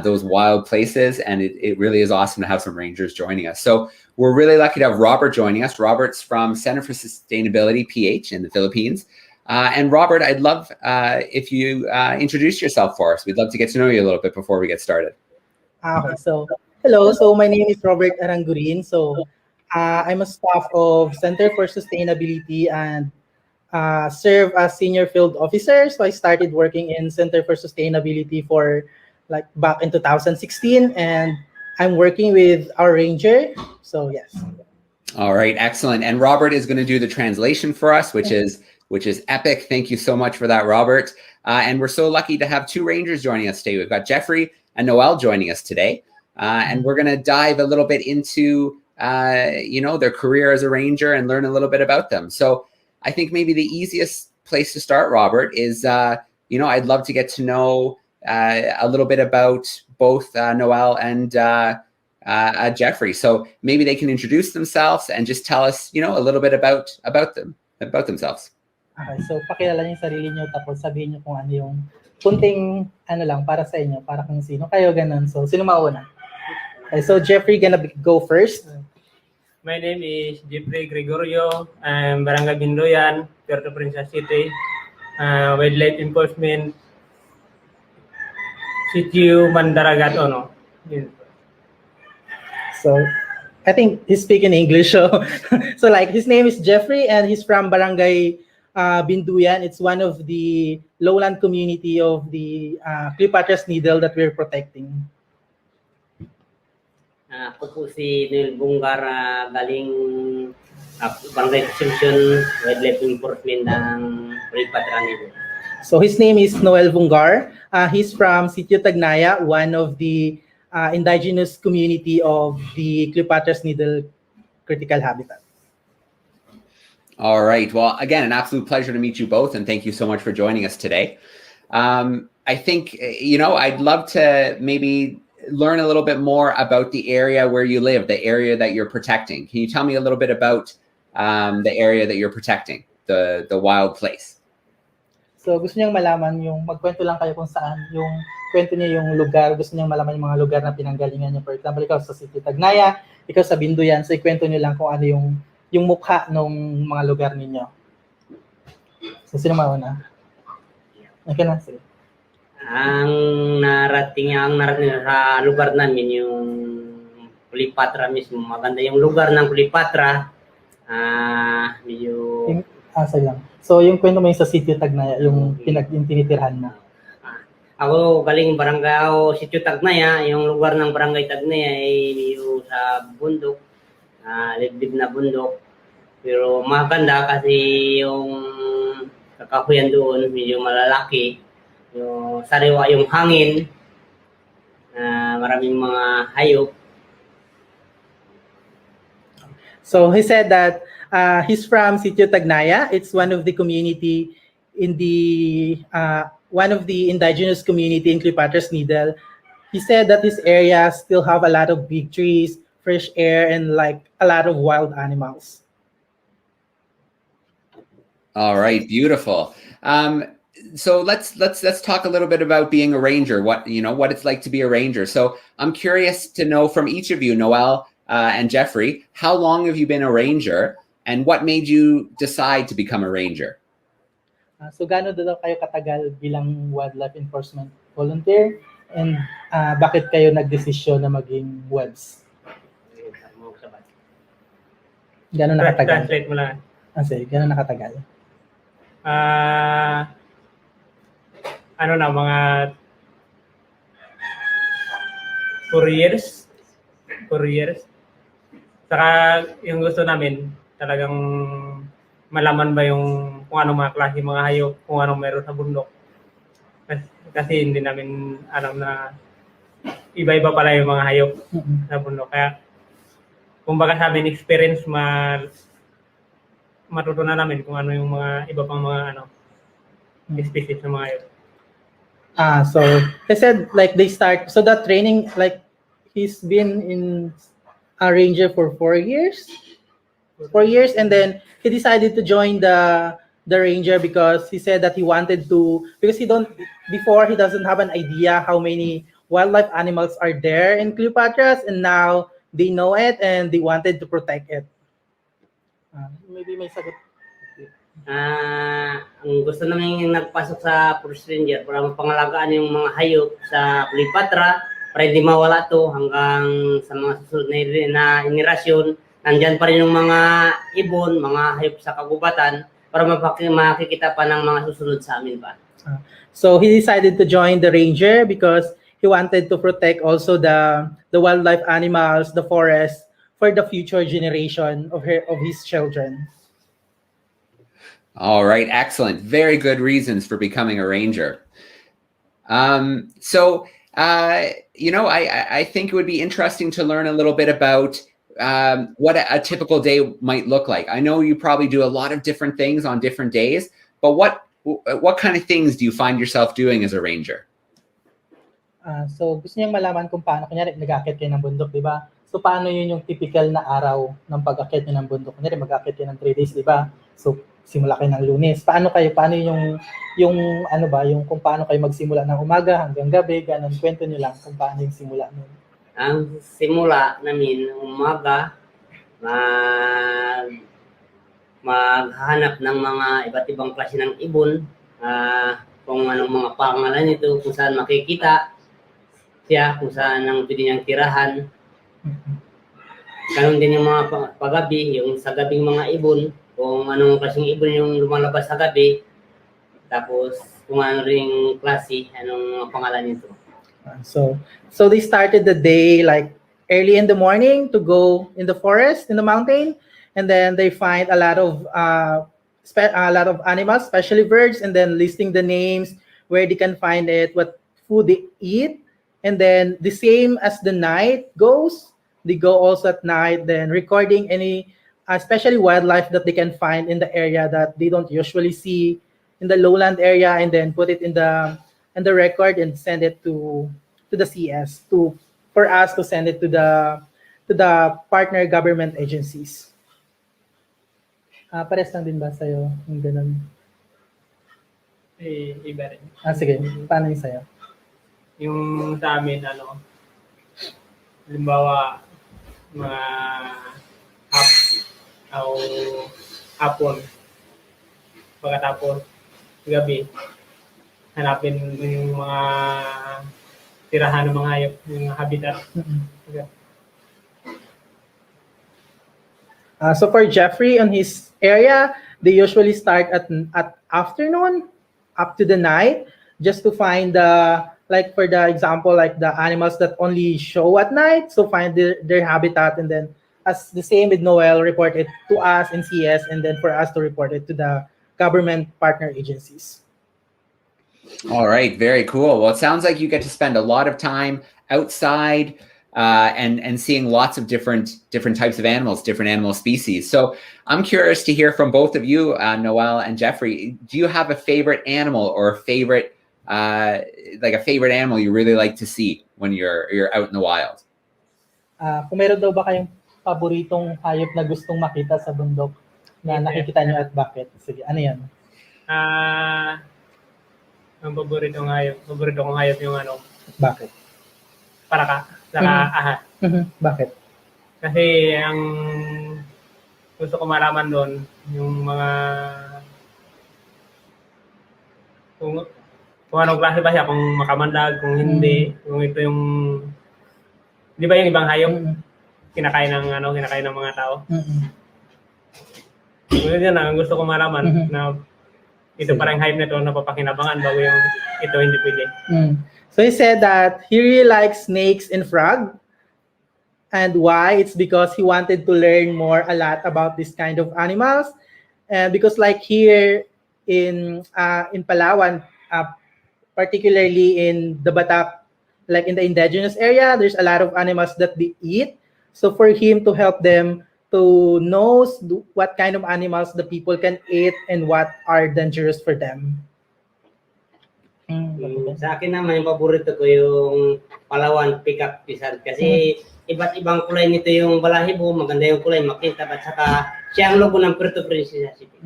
those wild places, and it really is awesome to have some rangers joining us. So we're really lucky to have Robert joining us. Robert's from Center for Sustainability, PH, in the Philippines. And Robert, I'd love if you introduce yourself for us. We'd love to get to know you a little bit before we get started. Okay, so hello. So my name is Robert Arangurin. So I'm a staff of Center for Sustainability and serve as senior field officer. So I started working in Center for Sustainability for like back in 2016, and I'm working with our ranger. So yes. All right, excellent. And Robert is going to do the translation for us, which is epic. Thank you so much for that, Robert. And we're so lucky to have two rangers joining us today. We've got Jeffrey and Noel joining us today. And we're going to dive a little bit into, their career as a ranger and learn a little bit about them. So I think maybe the easiest place to start, Robert, is, I'd love to get to know a little bit about both Noel and Jeffrey. So maybe they can introduce themselves and just tell us, a little bit about themselves. Okay, so pakilala niyo yung sarili niyo tapos sabihin niyo kung ano yung kunting lang para sa inyo, para kung sino kayo, ganun. So sino mauna? Okay, so Jeffrey gonna go first. My name is Jeffrey Gregorio. I'm Barangay Binloyan, Puerto Princesa City. Wildlife Enforcement, Sitio Mandaragat, no? So I think he's speaking English. So like his name is Jeffrey and he's from Barangay Binduyan. It's one of the lowland community of the Cleopatra's Needle that we're protecting. Ako po si Noel Bungar, galing Barangay Consumption, Wildlife Enforcement ng Cleopatra's Needle. So his name is Noel Bungar. He's from Sitio Tagnaya, one of the indigenous community of the Cleopatra's Needle critical habitat. All right. Well, again, an absolute pleasure to meet you both, and thank you so much for joining us today. I think, I'd love to maybe learn a little bit more about the area where you live, the area that you're protecting. Can you tell me a little bit about the area that you're protecting, the wild place? So gusto niyang malaman yung magkwento lang kayo kung saan yung kwento niya yung lugar, gusto niyang malaman yung mga lugar na pinanggalingan niya. For example, ikaw sa City Tagnaya, ikaw sa Binduyan, so ikwento niyo lang kung ano yung mukha ng mga lugar ninyo. So sino mauna? Okay na, sige. Ang narating sa lugar namin yung Kulipatra mismo. Maganda yung lugar ng Kulipatra. Medyo... Sige lang. So yung kwento mo yung sa City Tagnaya, yung tinitirhan mo. Ako galing barangay ako Sitio Tagnaya, yung lugar ng barangay Tagnaya ay yung sa bundok, liblib na bundok. Pero maganda kasi yung kakahuyan doon medyo malalaki, yung sariwa yung hangin, maraming mga hayop. So he said that he's from Sitio Tagnaya. It's one of the community in the one of the indigenous community in Cleopatra's Needle. He said that this area still have a lot of big trees, fresh air, and like a lot of wild animals. All right, beautiful. So let's talk a little bit about being a ranger. What it's like to be a ranger. So I'm curious to know from each of you, Noel and Jeffrey, how long have you been a ranger, and what made you decide to become a ranger? So gaano daw kayo katagal bilang wildlife enforcement volunteer, and bakit kayo nagdesisyon na maging webs? Gaano nakatagal? Translate mo lang. Sige, gaano nakatagal? Mga 4 years. 4 years. Saka yung gusto namin, talagang malaman ba yung kung anong mga klase mga hayop, kung anong meron sa bundok. Kasi hindi namin alam na iba-iba pala yung mga hayop sa bundok. Kaya kumbaga sa amin experience, matutunan namin kung ano yung mga iba pang mga species ng mga hayop. So they said like they start, so that training, like he's been in a ranger for 4 years. 4 years, and then he decided to join the ranger because he said that he wanted to, because he doesn't have an idea how many wildlife animals are there in Cleopatras, and now they know it and they wanted to protect it. Maybe may sagot. Ang gusto namin yung nagpasok sa Forest Ranger para mapangalagaan yung mga hayop sa Cleopatra para hindi mawala to hanggang sa mga susunod na inerasyon. Nandyan pa rin yung mga ibon, mga hayop sa kagubatan para makikita pa ng mga susunod sa amin pa. So he decided to join the ranger because he wanted to protect also the wildlife animals, the forest, for the future generation of his children. All right, excellent. Very good reasons for becoming a ranger. I think it would be interesting to learn a little bit about what a typical day might look like. I know you probably do a lot of different things on different days, but what kind of things do you find yourself doing as a ranger? So gusto niyang malaman kung paano, kunyari nag-aakyat kayo ng bundok, di ba? So paano yun yung typical na araw ng pag-aakyat niyo ng bundok? Kunyari mag-aakyat kayo ng 3 days, di ba? So simula kayo ng Lunes. Paano yung kung paano kayo magsimula ng umaga hanggang gabi, ganun, kwento niyo lang kung paano yung simula niyo. Ang simula namin umaga, maghanap ng mga iba't ibang klase ng ibon, kung anong mga pangalan nito, kung saan makikita siya, kung saan ang pwede niyang tirahan. Ganun din yung mga paggabi, yung sa gabing mga ibon, kung anong klaseng ibon yung lumalabas sa gabi, tapos kung ano ring klase, anong pangalan nito. So they started the day like early in the morning to go in the forest, in the mountain, and then they find a lot of animals, especially birds, and then listing the names, where they can find it, what food they eat, and then the same as the night goes, they go also at night, then recording any especially wildlife that they can find in the area that they don't usually see in the lowland area, and then put it in the record and send it to the CS for us to send it to the partner government agencies. Pares lang din ba sa'yo yung ganun? Iba rin. Sige, paano yung sa'yo? Yung sa amin, halimbawa, mga hapon, pagkatapos, gabi, hanapin yung mga tirahan ng mga hayop, yung habitat. Okay. So for Jeffrey, on his area, they usually start at afternoon up to the night, just to find like for the example, like the animals that only show at night, so find their habitat, and then as the same with Noel, report it to us in CS, and then for us to report it to the government partner agencies. All right, very cool. Well, it sounds like you get to spend a lot of time outside and seeing lots of different types of animals, different animal species. So I'm curious to hear from both of you, Noel and Jeffrey. Do you have a favorite animal or a favorite animal you really like to see when you're out in the wild? Kung meron daw ba kayong paboritong hayop na gustong makita sa bundok na nakikita nyo at bakit? Sige, ano yan? Ang paborito kong hayop yung Bakit? Paraka, saka aha. Bakit? Kasi ang gusto ko malaman doon, yung mga kung anong klase ba siya, kung makamandag, kung hindi, kung ito yung, di ba yung ibang hayop, kinakain ng mga tao. Yun ang gusto ko malaman, na ito parang hype nito na papakinabangan bago yung ito hindi pwede. So he said that he really likes snakes and frog. And why? It's because he wanted to learn a lot about this kind of animals. And because like here in Palawan, particularly in the Batak, like in the indigenous area, there's a lot of animals that they eat. So for him to help them to know what kind of animals the people can eat and what are dangerous for them. Sa akin naman, yung paborito ko yung Palawan Peacock Lizard kasi iba't ibang kulay nito yung balahibo, maganda yung kulay, makita, at saka siya ang logo ng Puerto Princesa City.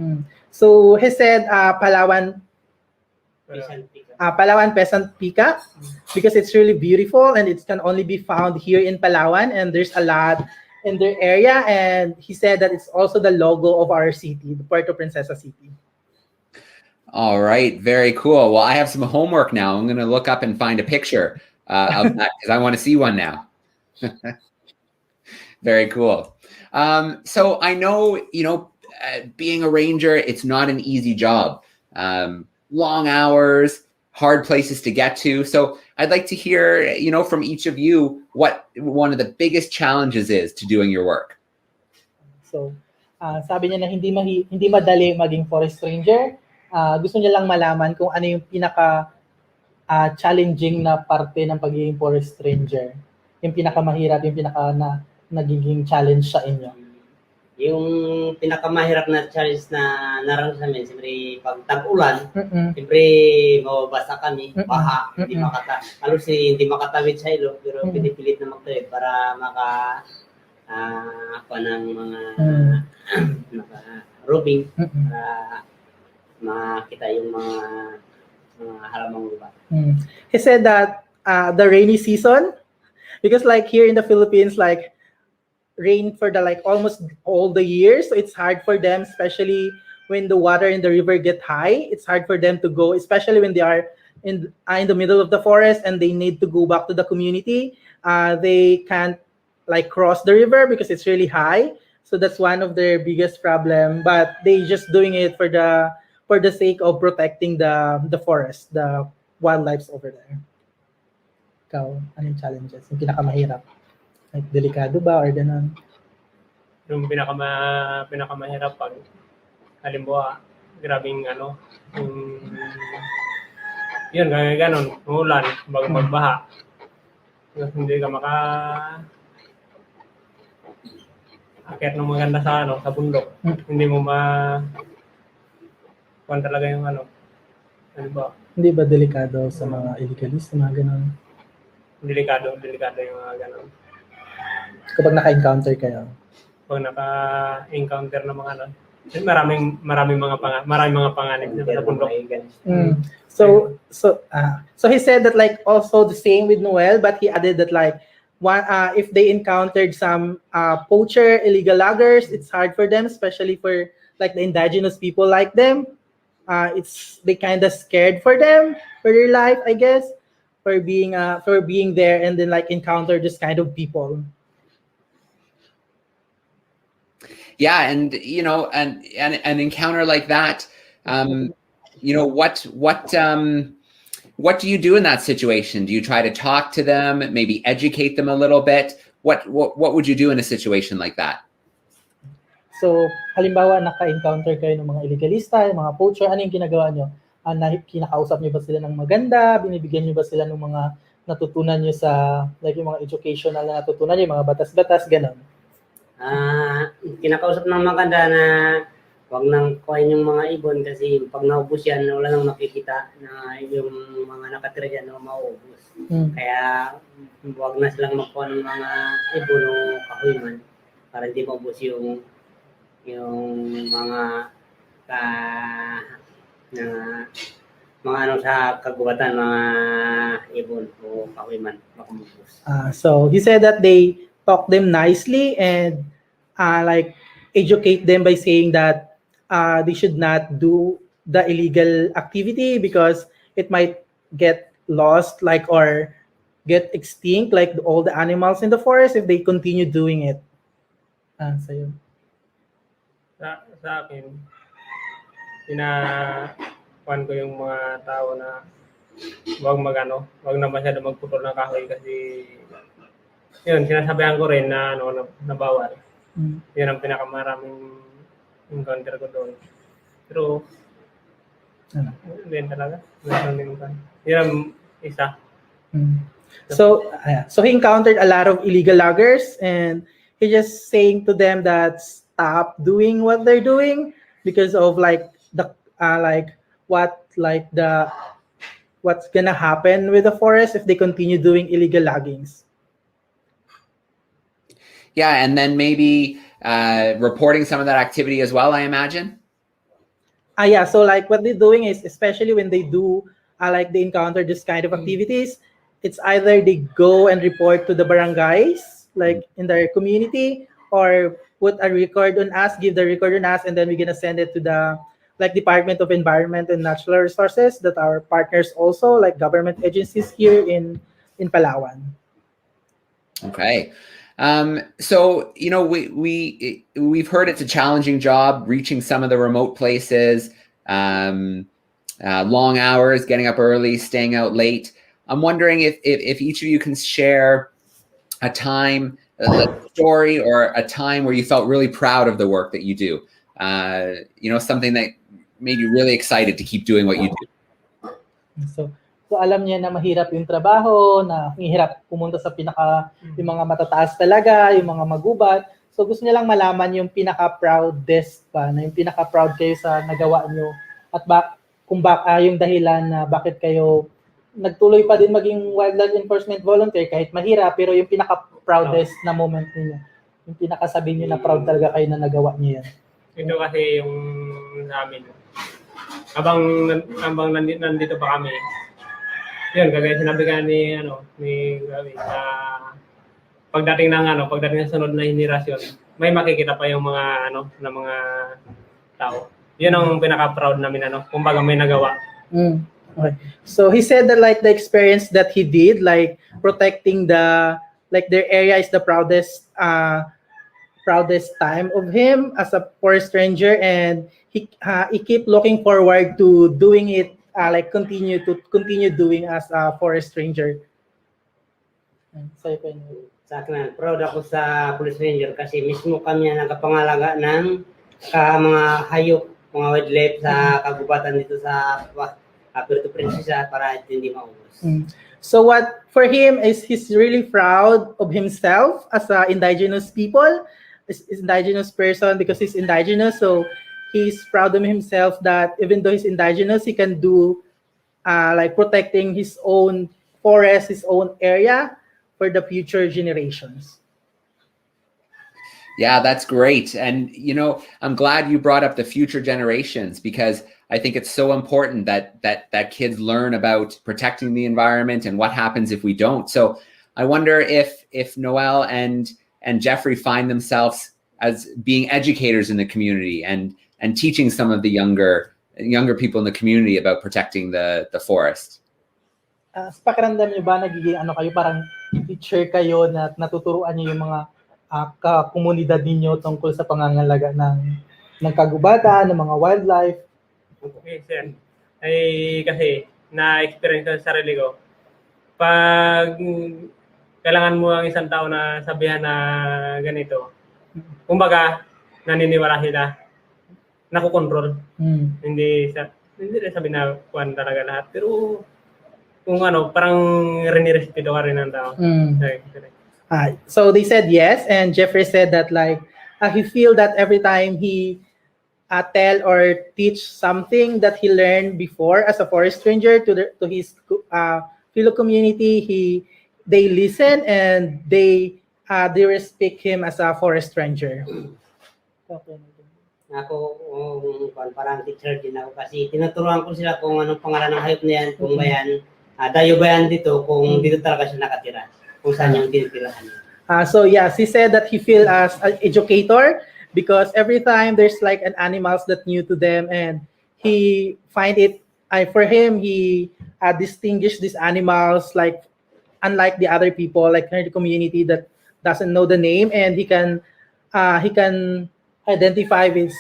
So he said Palawan Peasant Peacock because it's really beautiful and it can only be found here in Palawan, and there's a lot in their area, and he said that it's also the logo of our city, the Puerto Princesa City. All right, very cool. Well, I have some homework now. I'm going to look up and find a picture of that because I want to see one now. Very cool. So I know, being a ranger, it's not an easy job. Long hours, hard places to get to. So I'd like to hear, from each of you what one of the biggest challenges is to doing your work. So, sabi niya na hindi madali maging forest ranger. Gusto niya lang malaman kung ano yung pinaka challenging na parte ng pagiging forest ranger. Yung pinakamahirap, yung nagiging challenge sa inyo. Yung pinakamahirap na challenge na naranasan namin, siyempre pag tag-ulan, siyempre mababasa kami, baha, hindi makatawid sa ilog, pero pinipilit na magtawid para ng mga roving, para makita yung mga halamang lupa. He said that the rainy season, because like here in the Philippines, like rain for almost all the year, so it's hard for them, especially when the water in the river get high. It's hard for them to go, especially when they are in the middle of the forest and they need to go back to the community. They can't cross the river because it's really high, so that's one of their biggest problem. But they just doing it for the sake of protecting the forest, the wildlife over there. Ikaw, anong challenges? Yung pinakamahirap? Like, delikado ba or ganun? Yung pinakamahirap pag, halimbawa, grabing yun, ganun, ulan, bago magbaha. Hindi ka akit ng maganda sa bundok. Hindi mo kung talaga yung ba? Hindi ba delikado sa mga illegalist, mga ganun? Delikado yung mga ganun. Kapag naka-encounter kayo? Pag naka-encounter ng mga Maraming mga panganib sa bundok. So he said that like also the same with Noel, but he added that like if they encountered some poacher, illegal loggers, it's hard for them, especially for like the indigenous people like them. They kind of scared for them for their life, I guess, for being there and then like encounter this kind of people. Yeah, and you know, and an encounter like that, you know, what do you do in that situation? Do you try to talk to them, maybe educate them a little bit? What would you do in a situation like that? So, halimbawa, naka-encounter kayo ng mga illegalista, yung mga poacher, ano yung ginagawa nyo? Kinakausap nyo ba sila ng maganda? Binibigyan nyo ba sila ng mga natutunan nyo sa, like yung mga educational na natutunan nyo, yung mga batas-batas, gano'n? Kinakausap ng maganda na wag nang kuhain yung mga ibon kasi pag naubos yan, wala nang makikita na yung mga nakatira dyan na mauubos. Kaya wag na silang magkuha ng mga ibon o kahoy man para hindi maubos yung mga sa kagubatan, mga ibon o kahoy man baka maubos. So he said that they talk them nicely and like educate them by saying that they should not do the illegal activity because it might get lost, like, or get extinct, like all the animals in the forest if they continue doing it. So yun. Sa akin, pinakuan ko yung mga tao na wag na masyado magputol ng kahoy kasi yun, sinasabihan ko rin na na bawal. Yun ang pinakamaraming encounter ko doon. Pero din talaga. Yun ang isa. So he encountered a lot of illegal loggers and he just saying to them that stop doing what they're doing because of like what's gonna happen with the forest if they continue doing illegal loggings. Yeah, and then maybe reporting some of that activity as well, I imagine. Yeah, so like what they're doing is, especially when they do like they encounter this kind of activities, it's either they go and report to the barangays, like in their community, or put a record on us, give the record on us, and then we're gonna send it to the like Department of Environment and Natural Resources that are partners also, like government agencies here in Palawan. Okay. So, you know, we've heard it's a challenging job reaching some of the remote places, long hours, getting up early, staying out late. I'm wondering if each of you can share a time, a story, or a time where you felt really proud of the work that you do. You know, something that made you really excited to keep doing what you do. So alam niya na mahirap yung trabaho, na hirap pumunta sa yung mga matataas talaga, yung mga magubat. So gusto niya lang malaman yung pinaka-proudest pa, na yung pinaka-proud kayo sa nagawa niyo at yung dahilan na bakit kayo nagtuloy pa din maging wildlife enforcement volunteer kahit mahirap, pero yung pinaka-proudest na moment niyo, yung pinakasabi niyo na proud talaga kayo na nagawa niyo yan. Ito kasi yung namin. Habang nandito pa kami, yun, kagaya sinabi ka ni Gabi, pagdating ng sunod na henerasyon, may makikita pa yung mga mga tao. Yun ang pinaka-proud namin kumbaga may nagawa. Okay. So he said that like the experience that he did, like protecting their area is the proudest time of him as a forest ranger, and he keep looking forward to doing it. Like continue doing as a forest ranger. Sa akin, proud ako sa police ranger kasi mismo kami ang nagpangalaga ng mga hayop, mga wildlife sa kagubatan dito sa Puerto Princesa para hindi maubos. So what for him is he's really proud of himself as a indigenous people, indigenous person because he's indigenous. So he's proud of himself that even though he's indigenous, he can do like protecting his own forest, his own area for the future generations. Yeah, that's great. And, you know, I'm glad you brought up the future generations, because I think it's so important that kids learn about protecting the environment and what happens if we don't. So I wonder if Noel and Jeffrey find themselves as being educators in the community and teaching some of the younger people in the community about protecting the forest. Sa pakiramdam niyo ba nagiging ano kayo, parang teacher kayo na natuturuan niyo yung mga komunidad ninyo tungkol sa pangangalaga ng kagubatan, ng mga wildlife? Okay, sir. Ay kasi na-experience ko sa sarili ko. Pag kailangan mo ang isang tao na sabihan na ganito, kumbaga naniniwala sila, nakokontrol. Hindi rin sabi na kuwan talaga lahat, pero kung ano, parang rinirespeto ka rin ng tao. So they said yes, and Jeffrey said that like he feel that every time he tell or teach something that he learned before as a forest ranger to his fellow community, they listen and they respect him as a forest ranger. Ako, parang teacher din ako kasi tinuturuan ko sila kung anong pangalan ng hayop na yan, kung ba yan, dayo ba yan dito, kung dito talaga siya nakatira, kung saan yung tinitirahan niya. So yes, he said that he feel as an educator because every time there's like an animals that new to them, and he find it, for him, he distinguish these animals like unlike the other people, like in the community that doesn't know the name, and he can identify if it's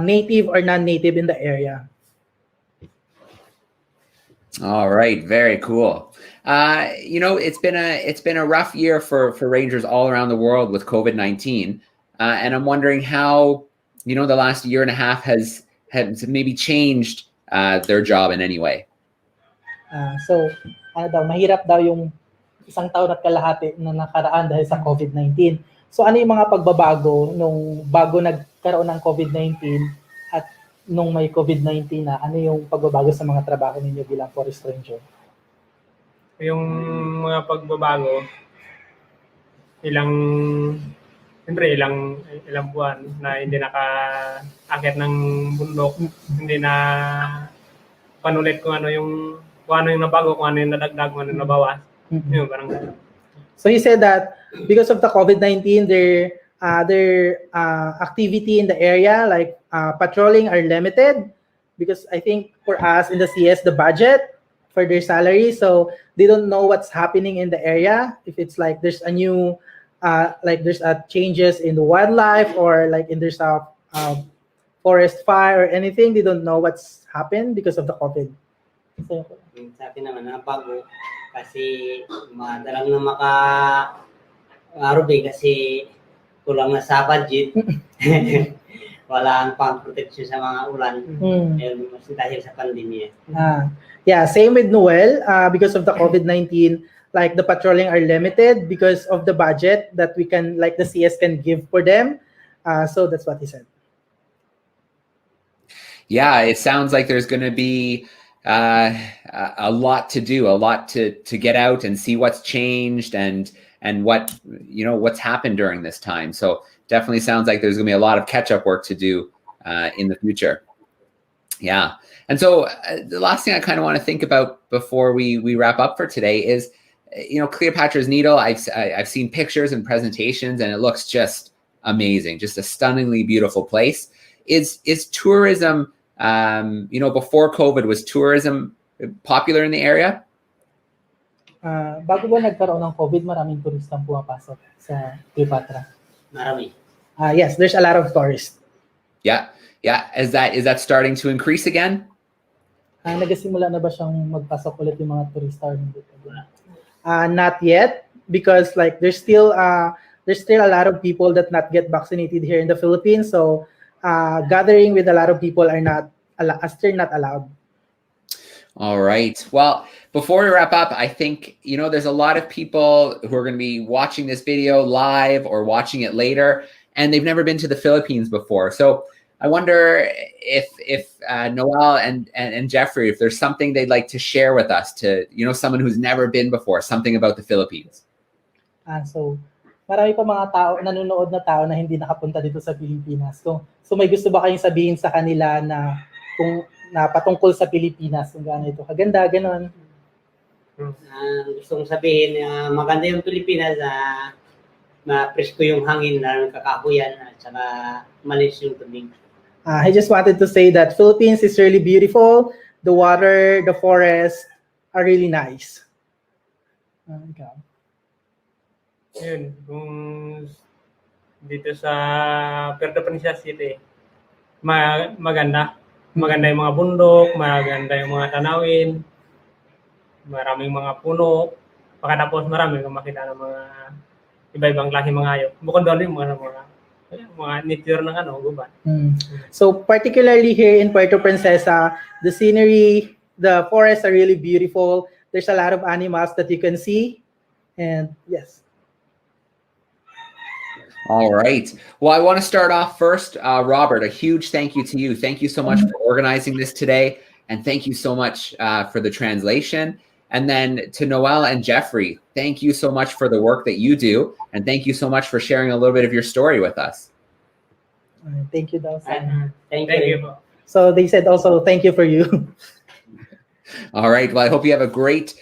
native or non-native in the area. All right, very cool. You know, it's been a rough year for rangers all around the world with COVID-19, and I'm wondering how, you know, the last year and a half has maybe changed their job in any way. So, mahirap daw yung isang taon at kalahati na nakaraan dahil sa COVID-19. So ano yung mga pagbabago nung bago nagkaroon ng COVID-19 at nung may COVID-19 na, ano yung pagbabago sa mga trabaho ninyo bilang forest ranger? Yung mga pagbabago, ilang buwan na hindi naka-akit ng bundok, hindi na panulit kung ano yung nabago, kung ano yung nadagdag, kung ano yung nabawas. Yung parang gano'n. So he said that because of the COVID-19, their activity in the area, like patrolling, are limited because I think for us in the CS, the budget for their salary, so they don't know what's happening in the area. If it's like there's a new, like there's changes in the wildlife, or like there's a forest fire or anything, they don't know what's happened because of the COVID. So, sa atin naman, bago kasi madalang na maka-arubi kasi kulang na sa budget. Wala ang pang-protection sa mga ulan. Dahil sa pandemya. Yeah, same with Noel. Because of the COVID-19, like the patrolling are limited because of the budget that we can, like the CS can give for them. So that's what he said. Yeah, it sounds like there's going to be a lot to do, a lot to get out and see what's changed and what, you know, what's happened during this time. So definitely sounds like there's gonna be a lot of catch-up work to do in the future. Yeah. And so the last thing I kind of want to think about before we wrap up for today is, you know, Cleopatra's Needle, I've seen pictures and presentations, and it looks just amazing, just a stunningly beautiful place. Is tourism, you know, before COVID, was tourism popular in the area? Bago ba nagkaroon ng COVID, maraming turistang pumapasok sa Cleopatra? Marami. Yes, there's a lot of tourists. Yeah. Is that starting to increase again? Nagasimula na ba siyang magpasok ulit yung mga turista? Not yet, because like there's still a lot of people that not get vaccinated here in the Philippines. So gathering with a lot of people are still not allowed. All right. Well, before we wrap up, I think, you know, there's a lot of people who are going to be watching this video live or watching it later, and they've never been to the Philippines before. So I wonder if Noel and Jeffrey, if there's something they'd like to share with us, to, you know, someone who's never been before, something about the Philippines. So marami pa mga tao, nanonood na tao na hindi nakapunta dito sa Pilipinas. So may gusto ba kayong sabihin sa kanila na patungkol sa Pilipinas, kung gaano ito kaganda, ganon? Gusto kong sabihin, maganda yung Pilipinas, presko yung hangin na kakahuyan at saka malis yung tubig. I just wanted to say that Philippines is really beautiful. The water, the forest are really nice. Ikaw. Yun, kung dito sa Puerto Princesa City, maganda. Maganda yung mga bundok, maganda yung mga tanawin, maraming mga puno, pagkatapos marami kang makita ng mga iba-ibang klase mga hayop. Bukod doon yung mga nature ng gubat. So particularly here in Puerto Princesa, the scenery, the forests are really beautiful. There's a lot of animals that you can see, and yes. All right. Well, I want to start off first, Robert, a huge thank you to you. Thank you so much for organizing this today. And thank you so much for the translation. And then to Noel and Jeffrey, thank you so much for the work that you do. And thank you so much for sharing a little bit of your story with us. Thank you, Dawson. Thank you. So they said also thank you for you. All right. Well, I hope you have a great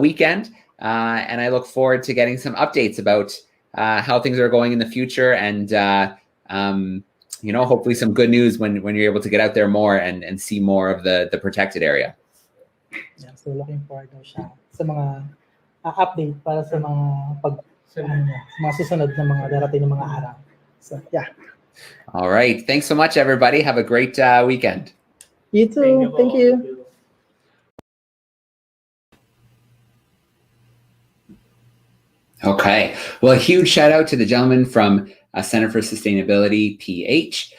weekend. And I look forward to getting some updates about how things are going in the future, and hopefully some good news when you're able to get out there more and see more of the protected area. Yeah, so looking forward daw siya sa mga update para sa mga mga susunod na mga darating na mga araw. So yeah. All right. Thanks so much, everybody. Have a great weekend. You too. Thank you. Okay. Well, a huge shout out to the gentleman from Center for Sustainability, PH,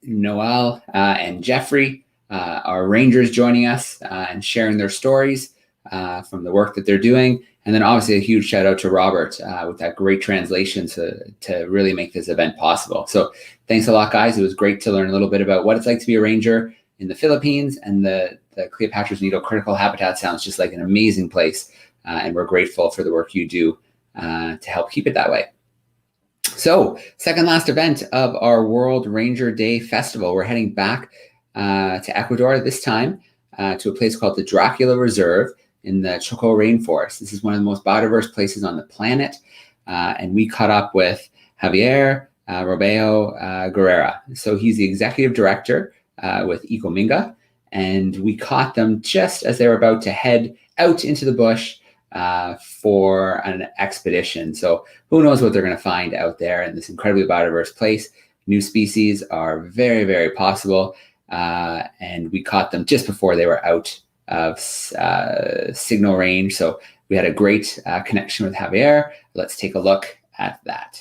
Noel and Jeffrey, our rangers joining us and sharing their stories from the work that they're doing. And then obviously a huge shout out to Robert with that great translation to really make this event possible. So thanks a lot, guys. It was great to learn a little bit about what it's like to be a ranger in the Philippines, and the Cleopatra's Needle Critical Habitat sounds just like an amazing place. And we're grateful for the work you do to help keep it that way. So, second last event of our World Ranger Day Festival. We're heading back to Ecuador this time to a place called the Dracula Reserve in the Choco Rainforest. This is one of the most biodiverse places on the planet. And we caught up with Javier Robeo Guerrera. So he's the executive director with Ecominga. And we caught them just as they were about to head out into the bush for an expedition. So who knows what they're going to find out there in this incredibly biodiverse place. New species are very, very possible. And we caught them just before they were out of signal range. So we had a great connection with Javier. Let's take a look at that.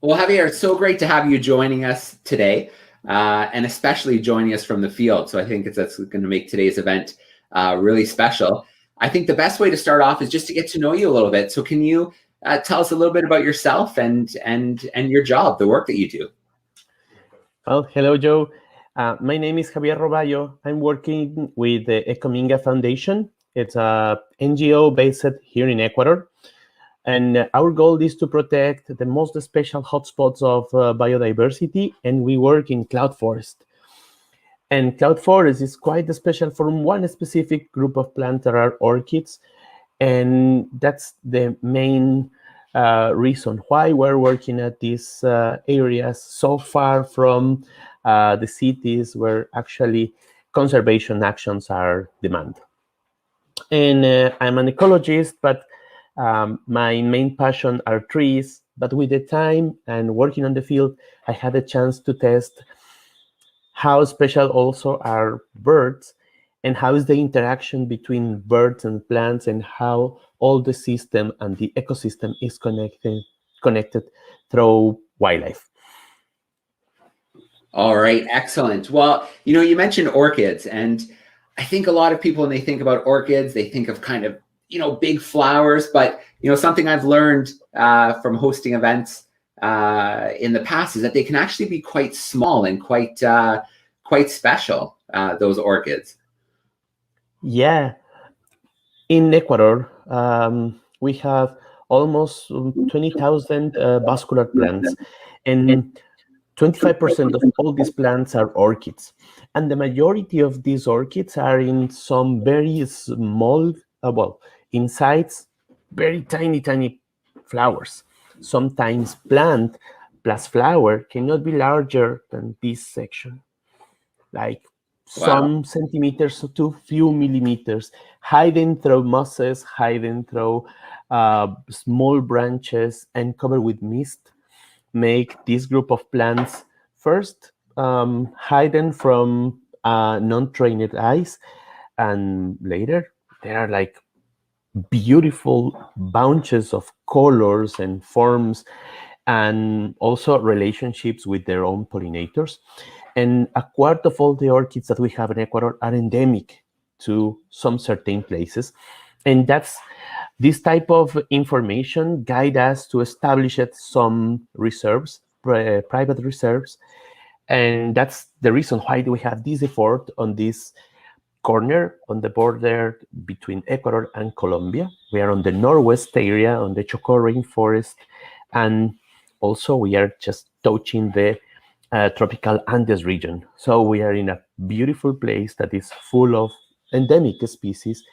Well, Javier, it's so great to have you joining us today. And especially joining us from the field. So I think that's going to make today's event really special. I think the best way to start off is just to get to know you a little bit. So can you tell us a little bit about yourself and your job, the work that you do? Well, hello, Joe. My name is Javier Roballo. I'm working with the Ecominga Foundation. It's a NGO based here in Ecuador. And our goal is to protect the most special hotspots of biodiversity, and we work in cloud forest. And cloud forest is quite special from one specific group of plants that are orchids, and that's the main reason why we're working at these areas so far from the cities where actually conservation actions are demanded. And I'm an ecologist, but my main passion are trees, but with the time and working on the field, I had a chance to test how special also are birds and how is the interaction between birds and plants and how all the system and the ecosystem is connected through wildlife. All right, excellent. Well, you mentioned orchids, and I think a lot of people, when they think about orchids, they think of kind of big flowers, but something I've learned from hosting events in the past is that they can actually be quite small and quite special. those orchids? Yeah, in Ecuador, we have almost 20,000 vascular plants, and 25% of all these plants are orchids. And the majority of these orchids are in some very small, in size, very tiny, tiny flowers. Sometimes plant plus flower cannot be larger than this section, like some centimeters to few millimeters, hidden through mosses, hidden through small branches, and covered with mist, make this group of plants first hidden from non-trained eyes, and later they are like beautiful bunches of colors and forms, and also relationships with their own pollinators. And a quarter of all the orchids that we have in Ecuador are endemic to some certain places. And that's this type of information guide us to establish some reserves, private reserves. And that's the reason why we have this effort on this corner on the border between Ecuador and Colombia. We are on the northwest area, on the Choco Rainforest, and also we are just touching the tropical Andes region. So we are in a beautiful place that is full of endemic species,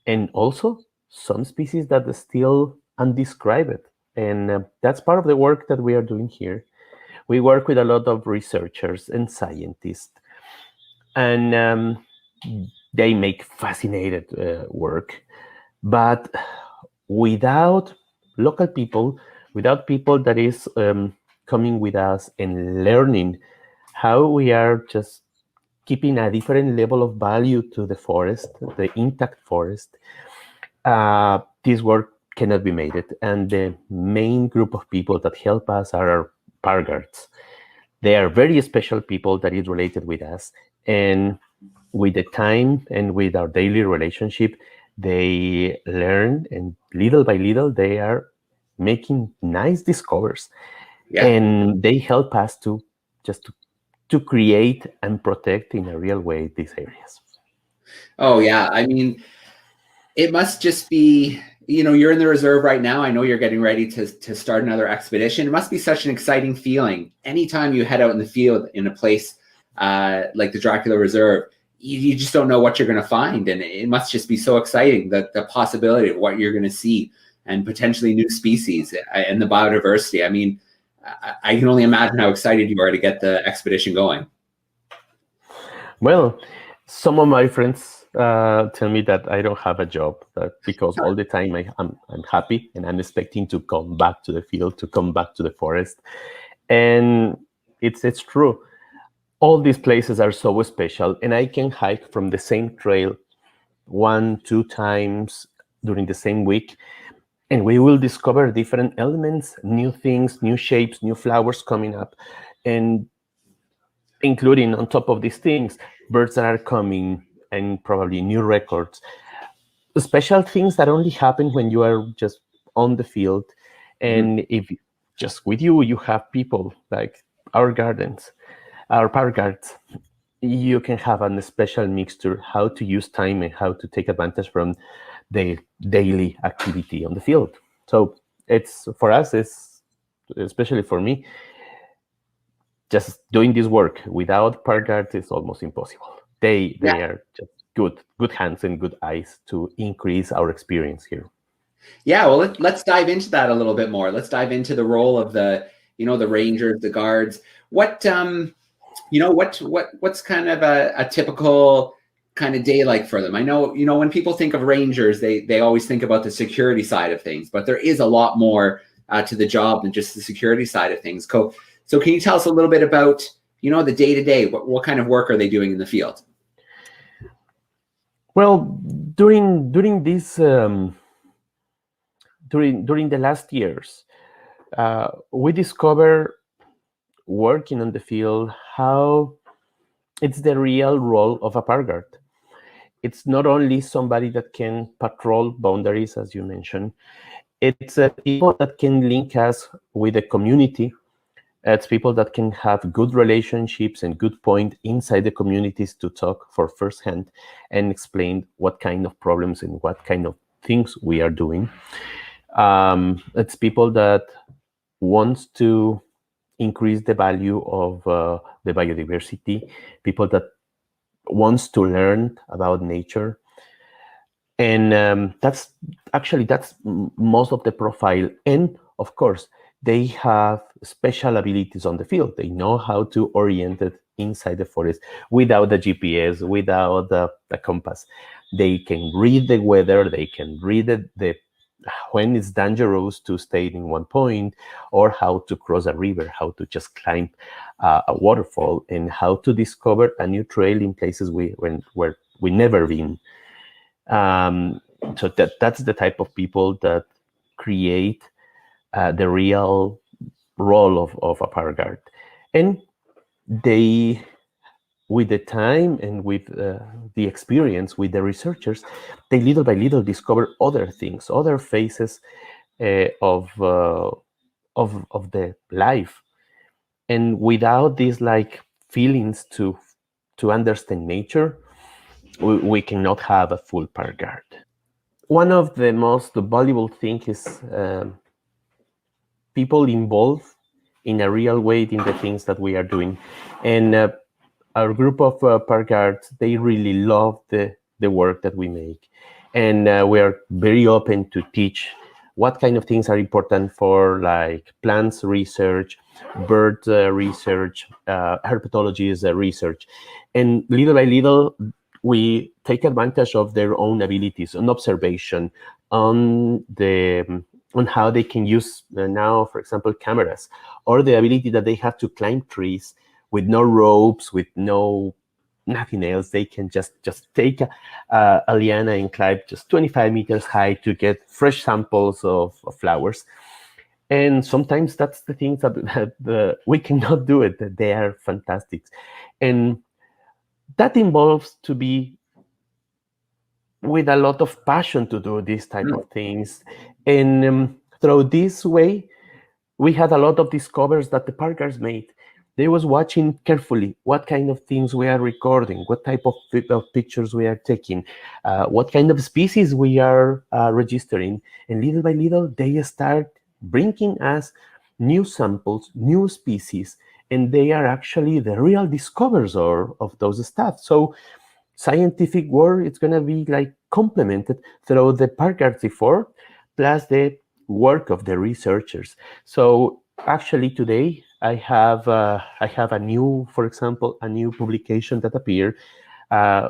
and also some species that are still undescribed. And that's part of the work that we are doing here. We work with a lot of researchers and scientists, and they make fascinating work. But without local people, without people that is coming with us and learning how we are just keeping a different level of value to the forest, the intact forest, this work cannot be made. And the main group of people that help us are our park guards. They are very special people that is related with us. And with the time and with our daily relationship, they learn, and little by little, they are making nice discoveries. Yeah. And they help us to create and protect in a real way these areas. Oh, yeah. I mean, it must just be, you're in the reserve right now. I know you're getting ready to start another expedition. It must be such an exciting feeling. Anytime you head out in the field in a place like the Dracula Reserve, you just don't know what you're going to find. And it must just be so exciting, the possibility of what you're going to see and potentially new species and the biodiversity. I mean, I can only imagine how excited you are to get the expedition going. Well, some of my friends tell me that I don't have a job, because all the time I'm happy and I'm expecting to come back to the field, to come back to the forest. And it's true. All these places are so special, and I can hike from the same trail 1-2 times during the same week, and we will discover different elements, new things, new shapes, new flowers coming up, and including on top of these things, birds that are coming, and probably new records, special things that only happen when you are just on the field. And if just with you have people like our gardens, our park guards, you can have a special mixture how to use time and how to take advantage from the daily activity on the field. So it's, for us, it's, especially for me, just doing this work without park guards is almost impossible. They are just good hands and good eyes to increase our experience here. Yeah, well, let's dive into that a little bit more. Let's dive into the role of the rangers, the guards. What's kind of a typical kind of day like for them? I know, when people think of rangers, they always think about the security side of things, but there is a lot more to the job than just the security side of things. So can you tell us a little bit about, the day-to-day, what kind of work are they doing in the field? Well, during this during the last years, we discovered, working on the field, how it's the real role of a park guard. It's not only somebody that can patrol boundaries, as you mentioned. It's people that can link us with the community, It's people that can have good relationships and good point inside the communities to talk for firsthand and explain what kind of problems and what kind of things we are doing. It's people that wants to increase the value of the biodiversity, people that wants to learn about nature. And that's most of the profile. And of course, they have special abilities on the field. They know how to orient it inside the forest without the GPS, without the compass. They can read the weather, they can read the when it's dangerous to stay in one point, or how to cross a river, how to just climb a waterfall, and how to discover a new trail in places where we never been. So that's the type of people that create the real role of a park guard. And they, with the time and with the experience with the researchers, they little by little discover other things, other phases of the life. And without these like feelings to understand nature, we cannot have a full park guard. One of the most valuable things is people involved in a real way in the things that we are doing. And our group of park guards, they really love the work that we make. And we are very open to teach what kind of things are important for like plants research, bird research, herpetology research. And little by little, we take advantage of their own abilities on observation, on how they can use now, for example, cameras, or the ability that they have to climb trees with no ropes, with nothing else. They can just take a liana and climb just 25 meters high to get fresh samples of flowers. And sometimes that's the things that we cannot do it. That they are fantastic. And that involves to be with a lot of passion to do these type of things. And through this way, we had a lot of discoveries that the park guards made. They was watching carefully what kind of things we are recording, what type of pictures we are taking, what kind of species we are registering. And little by little, they start bringing us new samples, new species, and they are actually the real discoverers of those stuff. So scientific work, it's going to be like complemented through the park guards effort, plus the work of the researchers. So actually today I have a new, for example, a new publication that appeared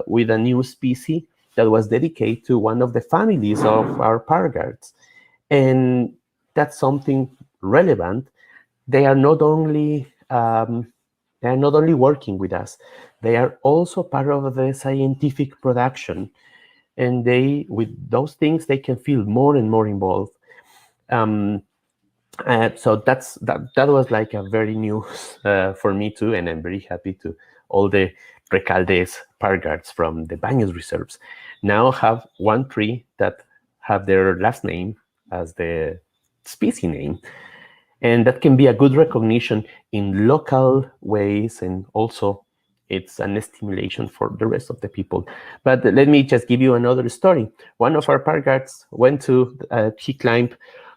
with a new species that was dedicated to one of the families of our park guards. And that's something relevant. They are not only working with us, they are also part of the scientific production. And they, with those things, they can feel more and more involved. So that was like a very new for me too, and I'm very happy to all the Recalde's park guards from the Baños reserves now have one tree that have their last name as the species name, and that can be a good recognition in local ways, and also it's an stimulation for the rest of the people. But let me just give you another story. One of our park guards went to, he climbed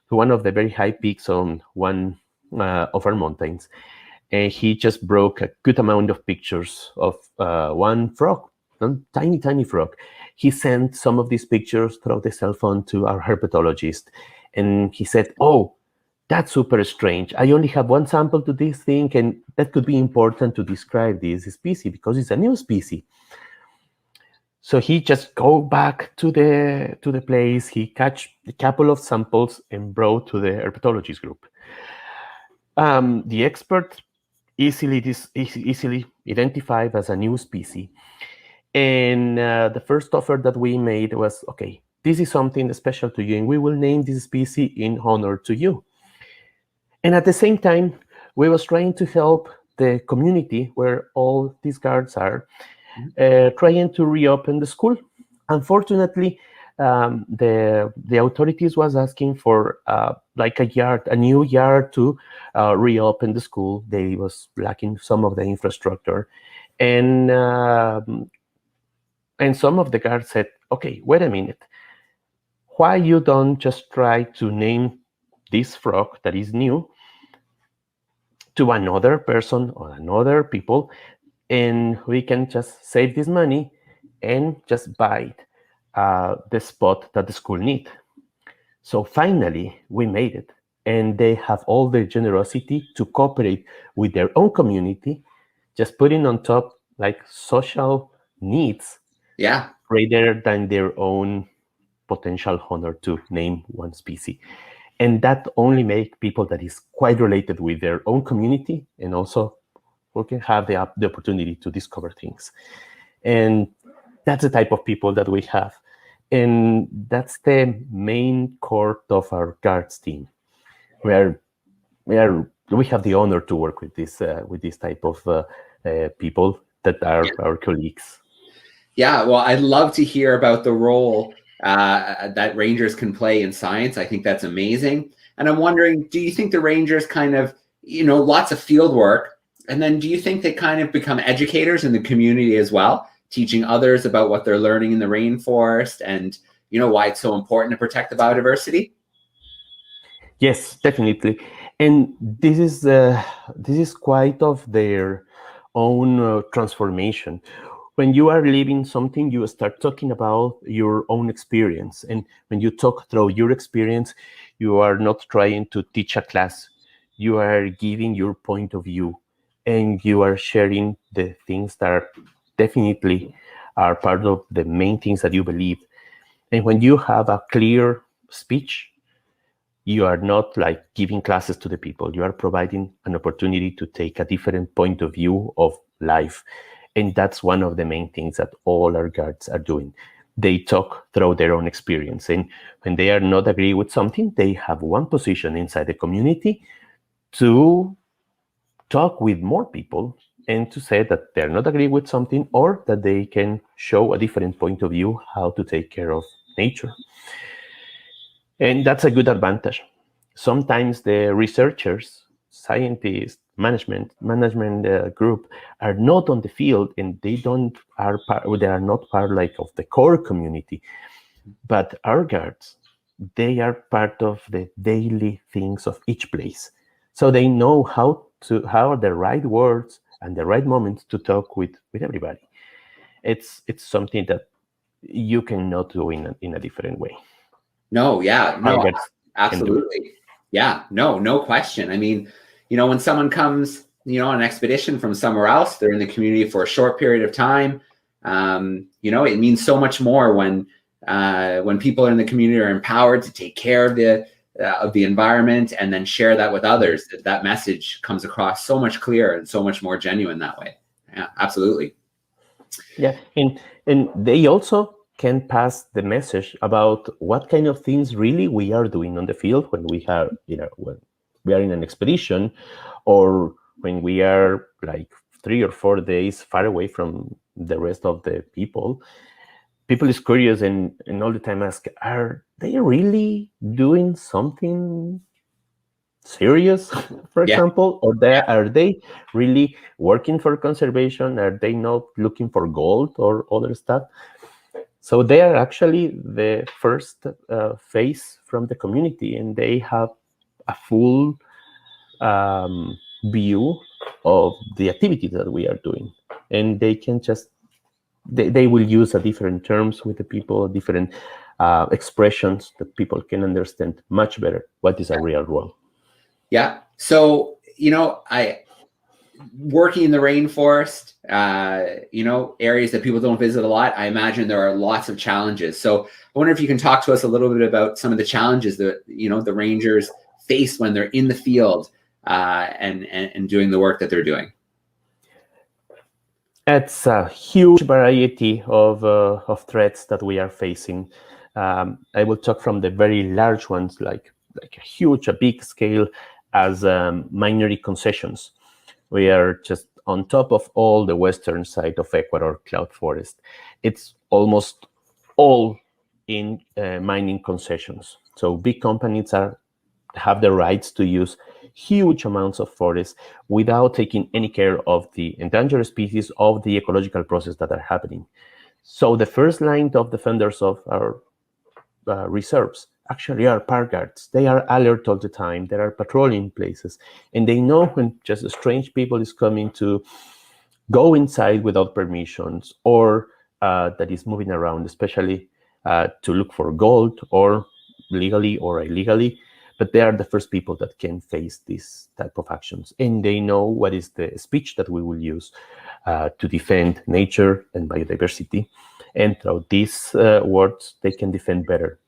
to one of the very high peaks on one of our mountains, and he just broke a good amount of pictures of one frog, a tiny frog. He sent some of these pictures through the cell phone to our herpetologist, and he said, "Oh, that's super strange. I only have one sample to this thing, and that could be important to describe this species because it's a new species." So he just go back to the place. He catch a couple of samples and brought to the herpetologist group. The expert easily identified as a new species. And the first offer that we made was, okay, this is something special to you, and we will name this species in honor to you. And at the same time, we was trying to help the community where all these guards are, trying to reopen the school. Unfortunately, the authorities was asking for like a new yard to reopen the school. They was lacking some of the infrastructure, and some of the guards said, "Okay, wait a minute. Why you don't just try to name this frog that is new to another person or another people, and we can just save this money and just buy the spot that the school need." So finally, we made it, and they have all the generosity to cooperate with their own community, just putting on top like social needs, rather than their own potential honor to name one species. And that only make people that is quite related with their own community, and also who can have the opportunity to discover things. And that's the type of people that we have. And that's the main core of our guards team. We have the honor to work with this type of people that are our colleagues. Yeah, well, I'd love to hear about the role that rangers can play in science. I think that's amazing. And I'm wondering, do you think the rangers kind of, lots of field work, and then do you think they kind of become educators in the community as well, teaching others about what they're learning in the rainforest and, why it's so important to protect the biodiversity? Yes, definitely. And this is quite of their own transformation. When you are living something, you start talking about your own experience. And when you talk through your experience, you are not trying to teach a class. You are giving your point of view, and you are sharing the things that are definitely are part of the main things that you believe. And when you have a clear speech, you are not like giving classes to the people. You are providing an opportunity to take a different point of view of life. And that's one of the main things that all our guards are doing. They talk through their own experience. And when they are not agree with something, they have one position inside the community to talk with more people and to say that they're not agree with something, or that they can show a different point of view how to take care of nature. And that's a good advantage. Sometimes the researchers, scientists, management group are not on the field, and they are not part like of the core community. But our guards, they are part of the daily things of each place. So they know how are the right words and the right moments to talk with everybody. It's something that you cannot do in a different way. No, absolutely. Yeah, no question. I mean, when someone comes, on an expedition from somewhere else, they're in the community for a short period of time. It means so much more when people in the community are empowered to take care of the environment and then share that with others. That message comes across so much clearer and so much more genuine that way. Yeah, absolutely. Yeah, and they also can pass the message about what kind of things really we are doing on the field when we have, when we are in an expedition, or when we are like 3 or 4 days far away from the rest of the people. People is curious and all the time ask, are they really doing something serious, for example? Or are they really working for conservation? Are they not looking for gold or other stuff? So they are actually the first phase from the community, and they have a full view of the activities that we are doing. And they can just, they will use a different terms with the people, different expressions that people can understand much better what is a real role. Yeah. So, working in the rainforest, areas that people don't visit a lot, I imagine there are lots of challenges. So I wonder if you can talk to us a little bit about some of the challenges that, the rangers face when they're in the field and doing the work that they're doing. It's a huge variety of threats that we are facing. I will talk from the very large ones, like a big scale, as minery concessions. We are just on top of all the western side of Ecuador cloud forest. It's almost all in mining concessions. So big companies have the rights to use huge amounts of forests without taking any care of the endangered species, of the ecological process that are happening. So the first line of defenders of our reserves actually are park guards. They are alert all the time. They are patrolling places, and they know when just strange people is coming to go inside without permissions, or that is moving around, especially to look for gold, or legally or illegally. But they are the first people that can face this type of actions, and they know what is the speech that we will use to defend nature and biodiversity. And through these words, they can defend better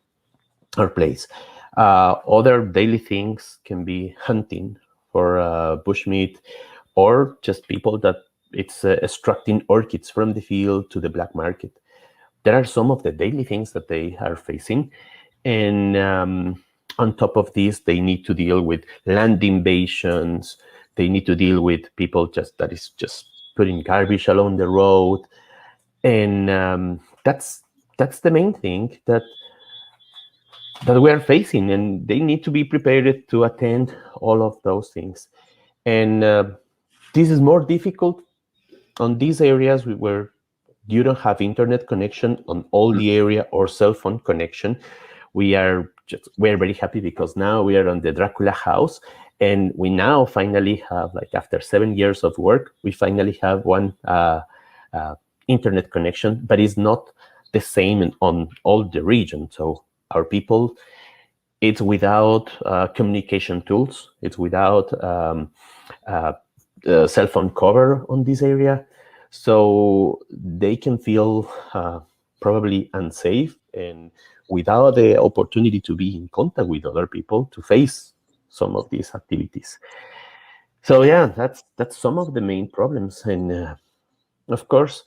our place. Other daily things can be hunting for bushmeat, or just people that it's extracting orchids from the field to the black market. There are some of the daily things that they are facing. And on top of this, they need to deal with land invasions. They need to deal with people that is just putting garbage along the road. And that's the main thing that we are facing, and they need to be prepared to attend all of those things. And this is more difficult on these areas where you don't have internet connection on all the area, or cell phone connection. We're very happy because now we are on the Dracula house, and we now finally have, like after 7 years of work, we finally have one internet connection, but it's not the same on all the region. So our people, it's without communication tools, it's without cell phone cover on this area. So they can feel probably unsafe and without the opportunity to be in contact with other people to face some of these activities. So yeah, that's some of the main problems. And of course,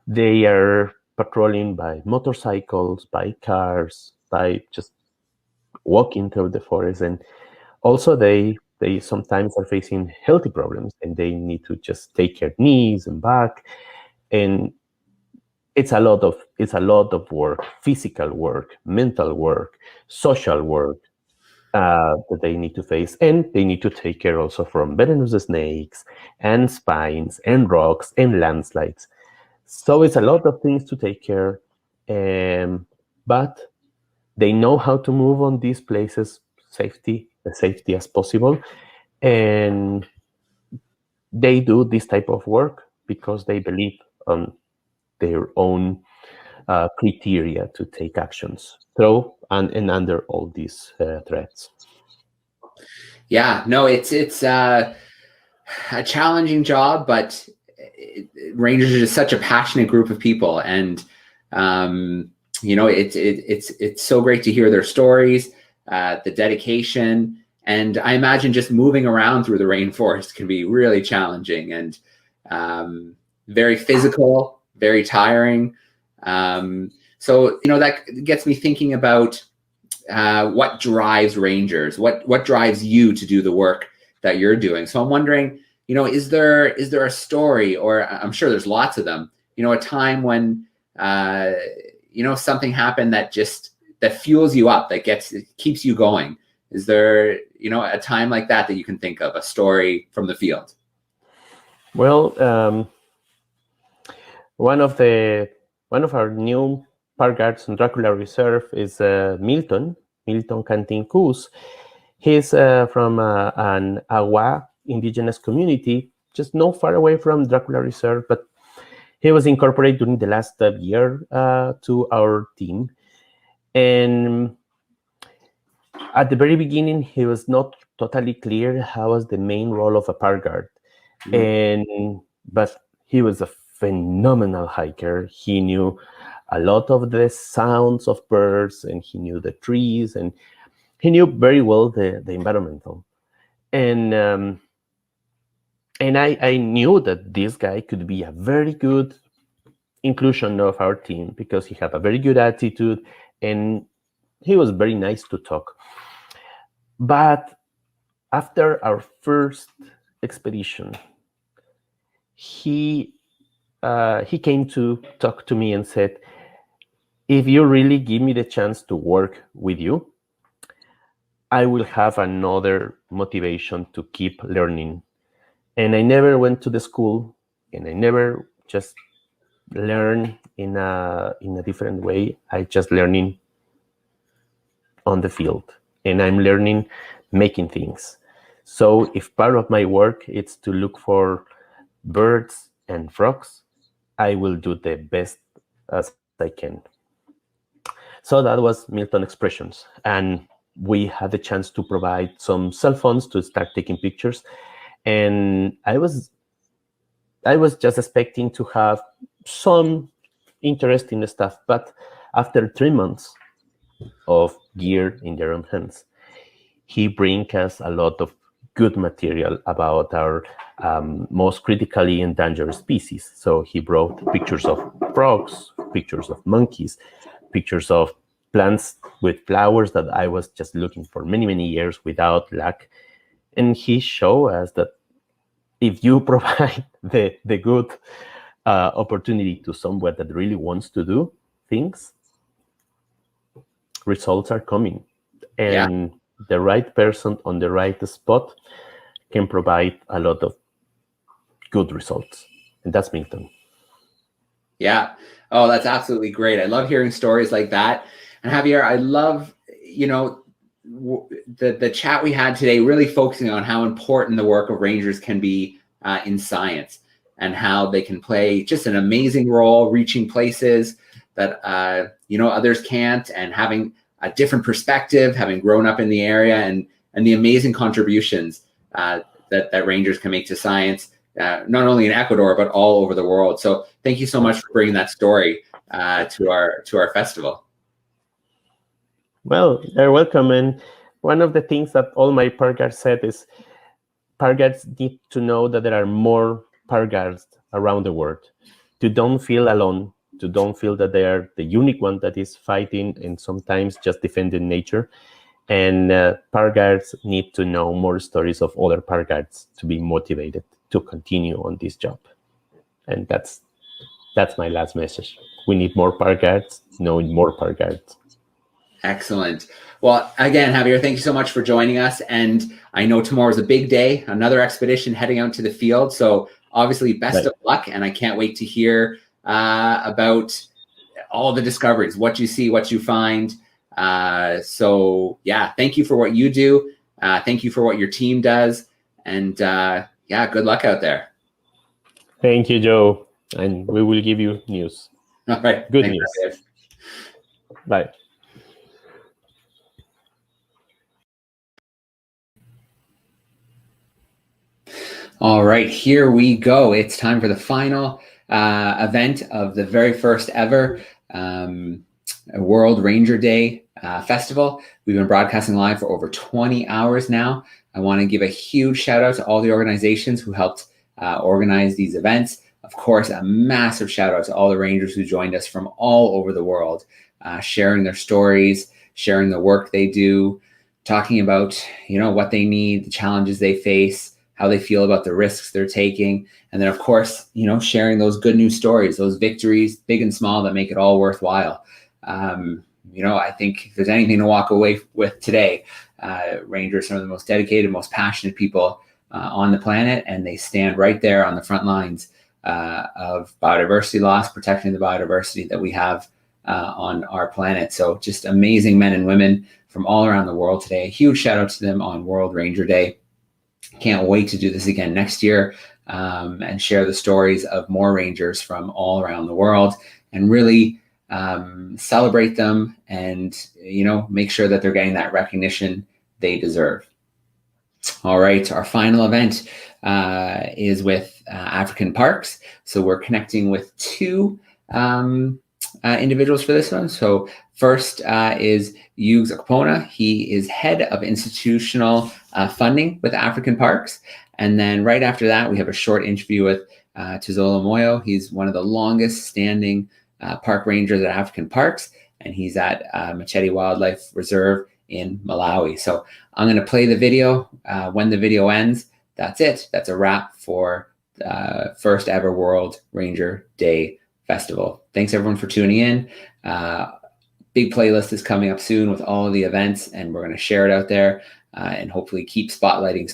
they are patrolling by motorcycles, by cars, by just walking through the forest. And also they sometimes are facing healthy problems, and they need to just take care of knees and back. And it's a lot of work, physical work, mental work, social work that they need to face. And they need to take care also from venomous snakes and spines and rocks and landslides. So it's a lot of things to take care, but they know how to move on these places as safety as possible. And they do this type of work because they believe on their own criteria to take actions through and under all these threats. Yeah, no, it's a challenging job, but Rangers are just such a passionate group of people, and it's so great to hear their stories, the dedication. And I imagine just moving around through the rainforest can be really challenging and very physical, very tiring. So, that gets me thinking about what drives Rangers, what drives you to do the work that you're doing. So I'm wondering, is there a story, or I'm sure there's lots of them, a time when, something happened that fuels you up, that keeps you going. Is there, a time like that you can think of, a story from the field? Well, one of our new park guards in Dracula Reserve is Milton Cantincus. He's from an Awa indigenous community, just not far away from Dracula Reserve, but he was incorporated during the last year to our team. And at the very beginning, he was not totally clear how was the main role of a park guard. But he was a phenomenal hiker. He knew a lot of the sounds of birds, and he knew the trees, and he knew very well the environmental. And I knew that this guy could be a very good inclusion of our team because he had a very good attitude and he was very nice to talk. But after our first expedition, he came to talk to me and said, if you really give me the chance to work with you, I will have another motivation to keep learning. And I never went to the school, and I never just learn in a different way. I just learning on the field, and I'm learning making things. So if part of my work is to look for birds and frogs, I will do the best as I can. So that was Milton Expressions, and we had the chance to provide some cell phones to start taking pictures. And I was just expecting to have some interesting stuff, but after 3 months of gear in their own hands, he brings us a lot of good material about our most critically endangered species. So he brought pictures of frogs, pictures of monkeys, pictures of plants with flowers that I was just looking for many, many years without luck. And he showed us that if you provide the good opportunity to someone that really wants to do things, results are coming. And the right person on the right spot can provide a lot of good results. And that's Milton. Yeah. Oh, that's absolutely great. I love hearing stories like that. And Javier, I love, the chat we had today, really focusing on how important the work of rangers can be in science, and how they can play just an amazing role reaching places that, others can't, and having a different perspective, having grown up in the area, and the amazing contributions that rangers can make to science, not only in Ecuador, but all over the world. So thank you so much for bringing that story to our festival. Well, you're welcome. And one of the things that all my park guards said is park guards need to know that there are more park guards around the world. To don't feel alone, to don't feel that they are the unique one that is fighting and sometimes just defending nature. And park guards need to know more stories of other park guards to be motivated to continue on this job. And that's my last message. We need more park guards, knowing more park guards. Excellent. Well, again, Javier, thank you so much for joining us. And I know tomorrow's a big day, another expedition heading out to the field. So obviously, best of luck. And I can't wait to hear about all the discoveries, what you see, what you find. So yeah, thank you for what you do. Thank you for what your team does. And yeah, good luck out there. Thank you, Joe. And we will give you news. All right. Good news. Javier. Bye. All right, here we go. It's time for the final event of the very first ever World Ranger Day Festival. We've been broadcasting live for over 20 hours now. I want to give a huge shout out to all the organizations who helped organize these events. Of course, a massive shout out to all the Rangers who joined us from all over the world, sharing their stories, sharing the work they do, talking about, what they need, the challenges they face, how they feel about the risks they're taking. And then, of course, sharing those good news stories, those victories, big and small, that make it all worthwhile. I think if there's anything to walk away with today, Rangers are some of the most dedicated, most passionate people on the planet, and they stand right there on the front lines of biodiversity loss, protecting the biodiversity that we have on our planet. So just amazing men and women from all around the world today. A huge shout out to them on World Ranger Day. Can't wait to do this again next year and share the stories of more Rangers from all around the world, and really celebrate them and, make sure that they're getting that recognition they deserve. All right, our final event is with African Parks. So we're connecting with two individuals for this one. So first is Hughes Okpona. He is head of institutional funding with African Parks. And then right after that, we have a short interview with Tuzolo Moyo. He's one of the longest standing park rangers at African Parks, and he's at Machete Wildlife Reserve in Malawi. So I'm going to play the video. When the video ends, that's it. That's a wrap for first ever World Ranger Day Festival. thanks everyone for tuning in. Big playlist is coming up soon with all of the events, and we're going to share it out there and hopefully keep spotlighting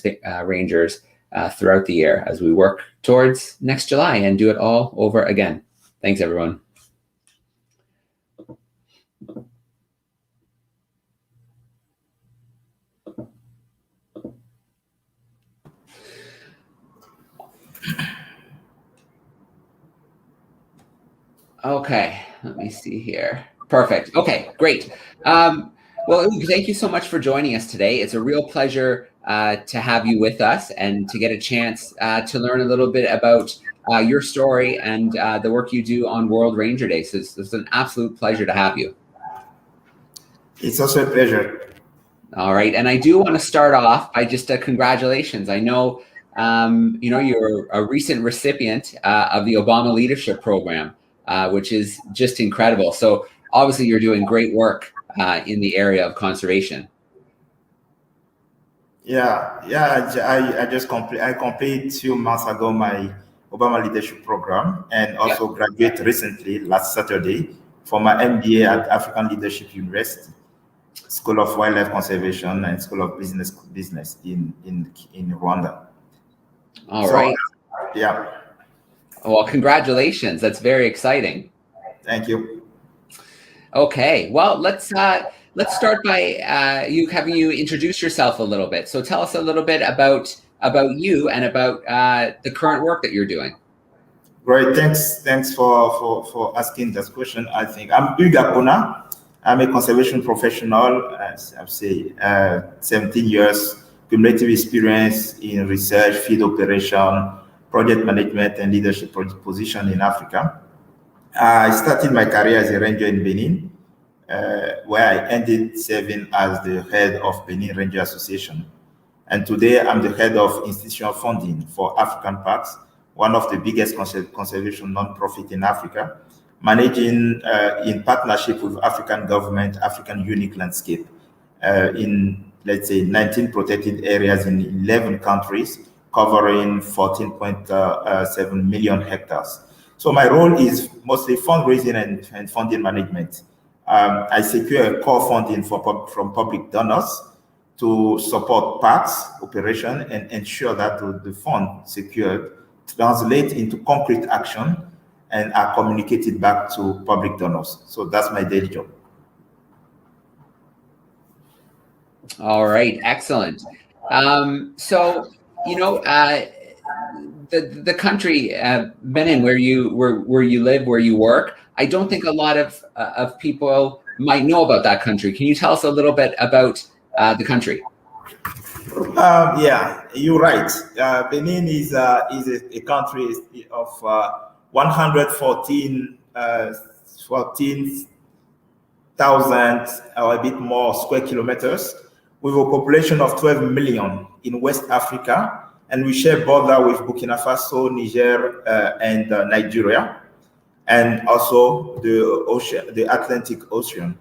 rangers throughout the year as we work towards next July and do it all over again. Thanks, everyone. Okay, let me see here. Perfect. Okay, great. Well, thank you so much for joining us today. It's a real pleasure to have you with us and to get a chance to learn a little bit about your story and the work you do on World Ranger Day. So it's an absolute pleasure to have you. It's also a pleasure. All right, and I do want to start off by just congratulations. I know, you know, you're a recent recipient of the Obama Leadership Program, which is just incredible. So obviously you're doing great work in the area of conservation. Yeah. I just completed 2 months ago my Obama Leadership Program, and also graduated recently last Saturday for my MBA at African Leadership University, School of Wildlife Conservation and School of Business in Rwanda. All right. Yeah. Well, congratulations. That's very exciting. Thank you. Okay. Well, let's start by having you introduce yourself a little bit. So tell us a little bit about you and about the current work that you're doing. Great. Thanks for asking this question. I think I'm Uga Kona. I'm a conservation professional, as I've said, 17 years cumulative experience in research, field operation, project management, and leadership position in Africa. I started my career as a ranger in Benin, where I ended serving as the head of Benin Ranger Association. And today I'm the head of institutional funding for African Parks, one of the biggest conservation non-profit in Africa, managing in partnership with African government, African unique landscape in, let's say, 19 protected areas in 11 countries, covering 14.7 million hectares. So my role is mostly fundraising and funding management. I secure core funding from public donors to support parks operation and ensure that the fund secured translate into concrete action and are communicated back to public donors. So that's my daily job. All right, excellent. So, you know, the country, Benin, where you live, where you work, I don't think a lot of people might know about that country. Can you tell us a little bit about the country? Yeah, you're right. Benin is a country of 14,000 or a bit more square kilometers, with a population of 12 million in West Africa, and we share border with Burkina Faso, Niger, and Nigeria, and also the Atlantic Ocean.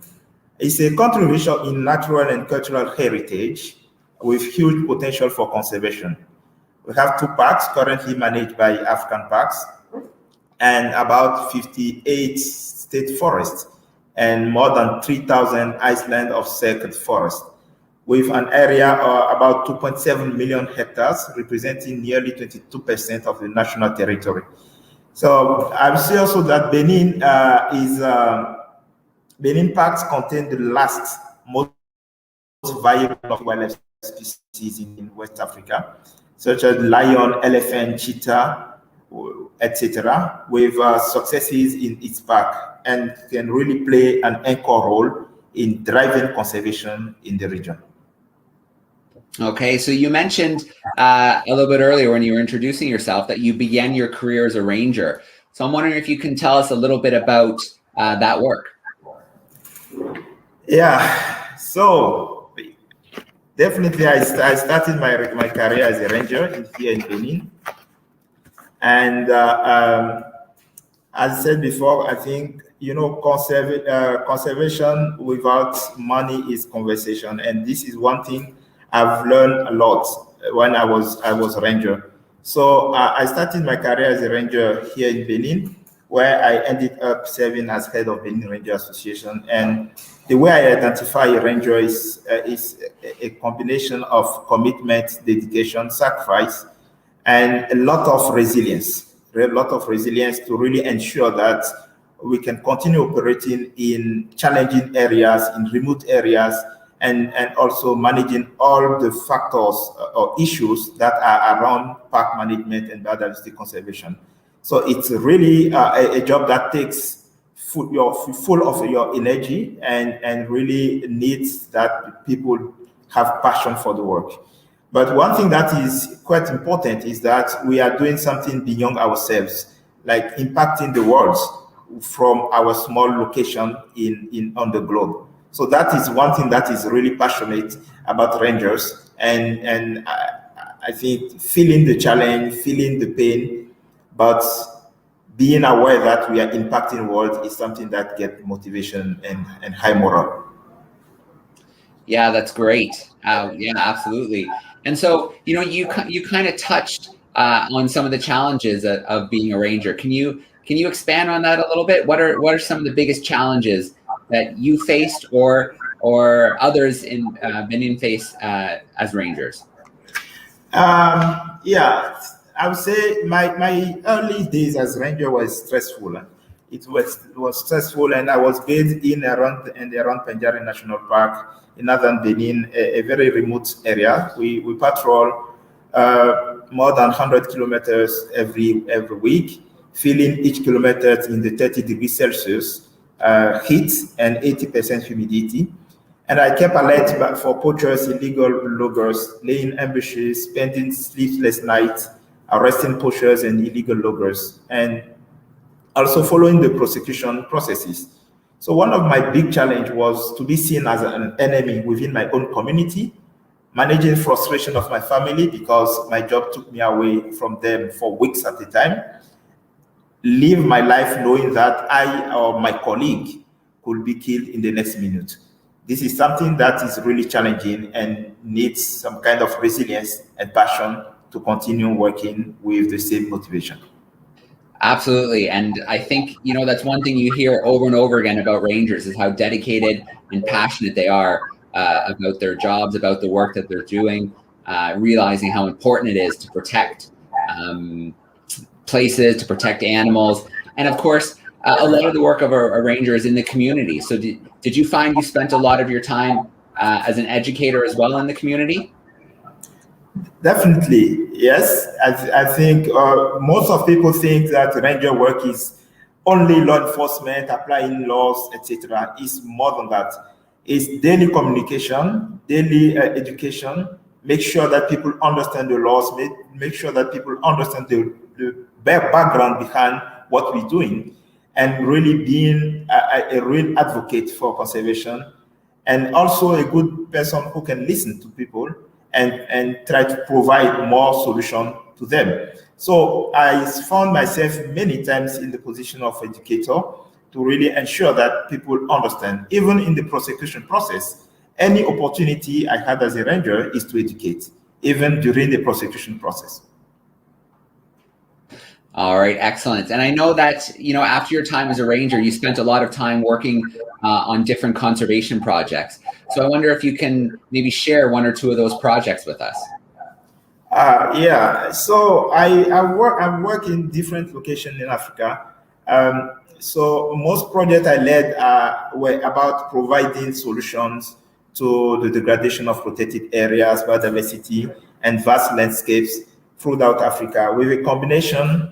It's a country rich in natural and cultural heritage with huge potential for conservation. We have 2 parks currently managed by African Parks, and about 58 state forests, and more than 3,000 islands of sacred forest, with an area of about 2.7 million hectares, representing nearly 22% of the national territory. So I would say also that Benin Benin parks contain the most valuable of wildlife species in West Africa, such as lion, elephant, cheetah, etc., with successes in its park, and can really play an anchor role in driving conservation in the region. Okay, so you mentioned a little bit earlier when you were introducing yourself that you began your career as a ranger. So I'm wondering if you can tell us a little bit about that work. Yeah, so definitely I started my career as a ranger here in Benin. And as I said before, I think, you know, conservation without money is conversation. And this is one thing I've learned a lot when I was a ranger. So I started my career as a ranger here in Benin, where I ended up serving as head of Benin Ranger Association. And the way I identify a ranger is a combination of commitment, dedication, sacrifice, and a lot of resilience. A lot of resilience to really ensure that we can continue operating in challenging areas, in remote areas, and also managing all the factors or issues that are around park management and biodiversity conservation. So it's really a job that takes full of your energy and really needs that people have passion for the work. But one thing that is quite important is that we are doing something beyond ourselves, like impacting the world from our small location on the globe. So that is one thing that is really passionate about rangers, and I think feeling the challenge, feeling the pain, but being aware that we are impacting the world is something that gets motivation and high morale. Yeah, that's great. Yeah, absolutely. And so, you kind of touched on some of the challenges of being a ranger. Can you expand on that a little bit? What are some of the biggest challenges that you faced or others in Benin face as rangers? Yeah, I would say my early days as ranger was stressful. It was stressful, and I was based in around Penjari National Park in northern Benin, a very remote area. We patrol more than 100 kilometers every week, filling each kilometer in the 30 degrees Celsius heat and 80% humidity. And I kept alert for poachers, illegal loggers, laying ambushes, spending sleepless nights, arresting poachers and illegal loggers, and also following the prosecution processes. So one of my big challenge was to be seen as an enemy within my own community, managing frustration of my family because my job took me away from them for weeks at a time, live my life knowing that I or my colleague could be killed in the next minute. This is something that is really challenging and needs some kind of resilience and passion to continue working with the same motivation. Absolutely. And I think, that's one thing you hear over and over again about rangers is how dedicated and passionate they are about their jobs, about the work that they're doing, realizing how important it is to protect places, to protect animals. And of course, a lot of the work of a ranger is in the community. So did you find you spent a lot of your time as an educator as well in the community? Definitely, yes. I think most of people think that ranger work is only law enforcement, applying laws, etc. It's more than that. It's daily communication, daily education, make sure that people understand the laws, make sure that people understand the background behind what we're doing, and really being a real advocate for conservation, and also a good person who can listen to people and try to provide more solution to them. So I found myself many times in the position of educator to really ensure that people understand. Even in the prosecution process, any opportunity I had as a ranger is to educate, even during the prosecution process. All right, excellent. And I know that, after your time as a ranger, you spent a lot of time working on different conservation projects. So I wonder if you can maybe share one or two of those projects with us. Yeah, so I work in different locations in Africa. So most projects I led were about providing solutions to the degradation of protected areas, biodiversity, and vast landscapes throughout Africa with a combination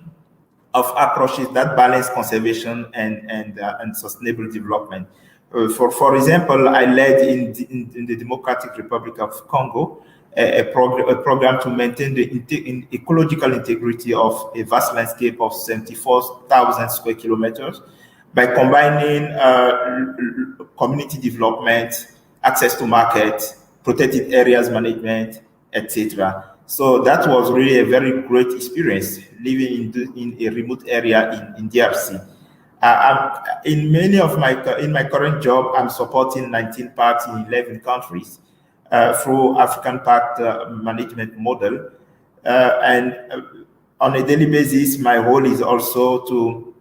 of approaches that balance conservation and sustainable development. For example, I led in the Democratic Republic of Congo a program to maintain the ecological integrity of a vast landscape of 74,000 square kilometers by combining community development, access to market, protected areas management, etc. So that was really a very great experience living in a remote area in DRC. In my current job, I'm supporting 19 parks in 11 countries through African Park Management Model. And on a daily basis, my role is also to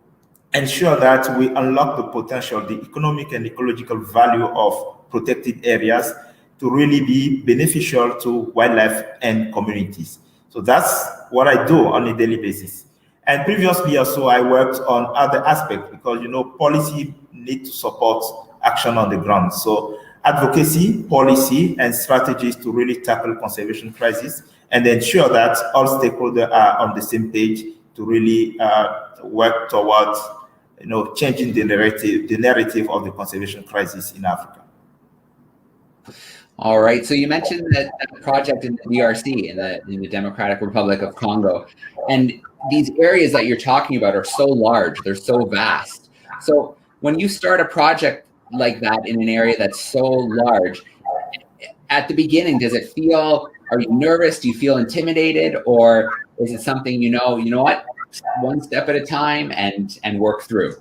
ensure that we unlock the potential, the economic and ecological value of protected areas to really be beneficial to wildlife and communities. So that's what I do on a daily basis. And previously also I worked on other aspects because, you know, policy need to support action on the ground. So advocacy, policy, and strategies to really tackle conservation crisis and ensure that all stakeholders are on the same page to really work towards, you know, changing the narrative of the conservation crisis in Africa. All right. So you mentioned that project in the DRC, in the Democratic Republic of Congo, and these areas that you're talking about are so large, they're so vast. So when you start a project like that in an area that's so large, at the beginning, does it feel, are you nervous? Do you feel intimidated? Or is it something, you know what, one step at a time and work through?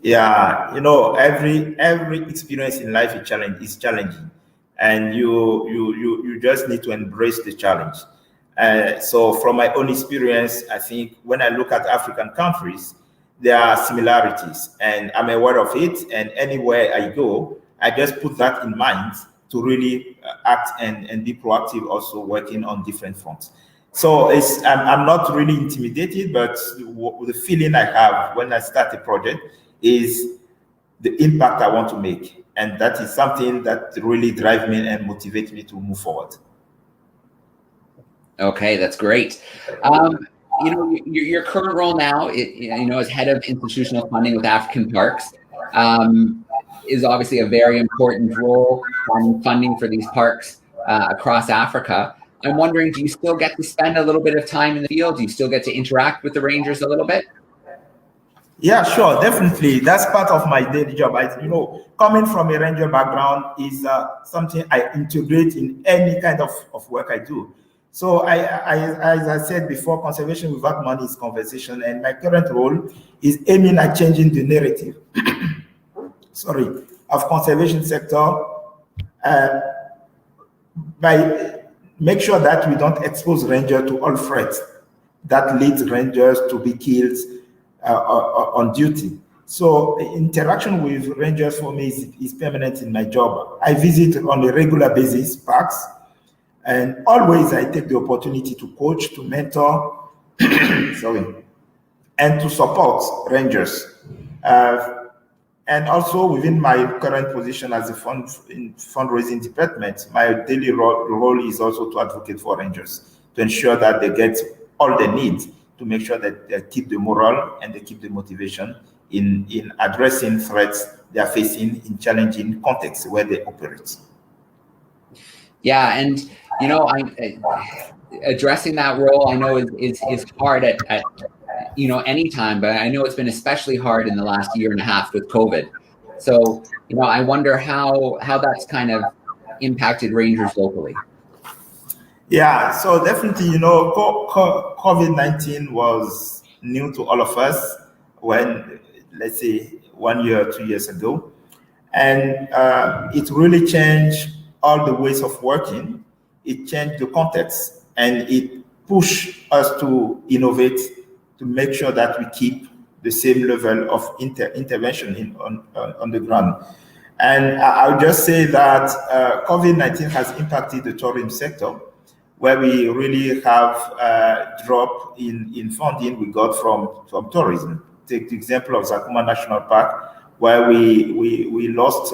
Yeah, you know, every experience in life is challenging, and you just need to embrace the challenge. So from my own experience, I think when I look at African countries, there are similarities, and I'm aware of it. And anywhere I go, I just put that in mind to really act and be proactive, also working on different fronts. So I'm not really intimidated, but the feeling I have when I start a project is the impact I want to make. And that is something that really drives me and motivates me to move forward. Okay, that's great. You know, your current role now, you know, as head of institutional funding with African Parks, is obviously a very important role on funding for these parks across Africa. I'm wondering, do you still get to spend a little bit of time in the field? Do you still get to interact with the rangers a little bit? Yeah, sure, definitely. That's part of my daily job. You know, coming from a ranger background is something I integrate in any kind of work I do. So as I said before, conservation without money is conversation, and my current role is aiming at changing the narrative of conservation sector by make sure that we don't expose rangers to all threats that leads rangers to be killed on duty. So interaction with rangers for me is permanent in my job. I visit on a regular basis parks, and always I take the opportunity to coach, to mentor, and to support rangers. And also within my current position as a fundraising department, my daily role is also to advocate for rangers, to ensure that they get all they need to make sure that they keep the morale and they keep the motivation in addressing threats they are facing in challenging contexts where they operate. Yeah, and you know, addressing that role, I know is hard at you know, any time, but I know it's been especially hard in the last year and a half with COVID. So, you know, I wonder how that's kind of impacted rangers locally. Yeah, so definitely, you know, COVID-19 was new to all of us when, let's say, 1 year or 2 years ago. And it really changed all the ways of working. It changed the context, and it pushed us to innovate, to make sure that we keep the same level of intervention on the ground. And I'll just say that COVID-19 has impacted the tourism sector, where we really have a drop in funding we got from tourism. Take the example of Zakuma National Park, where we lost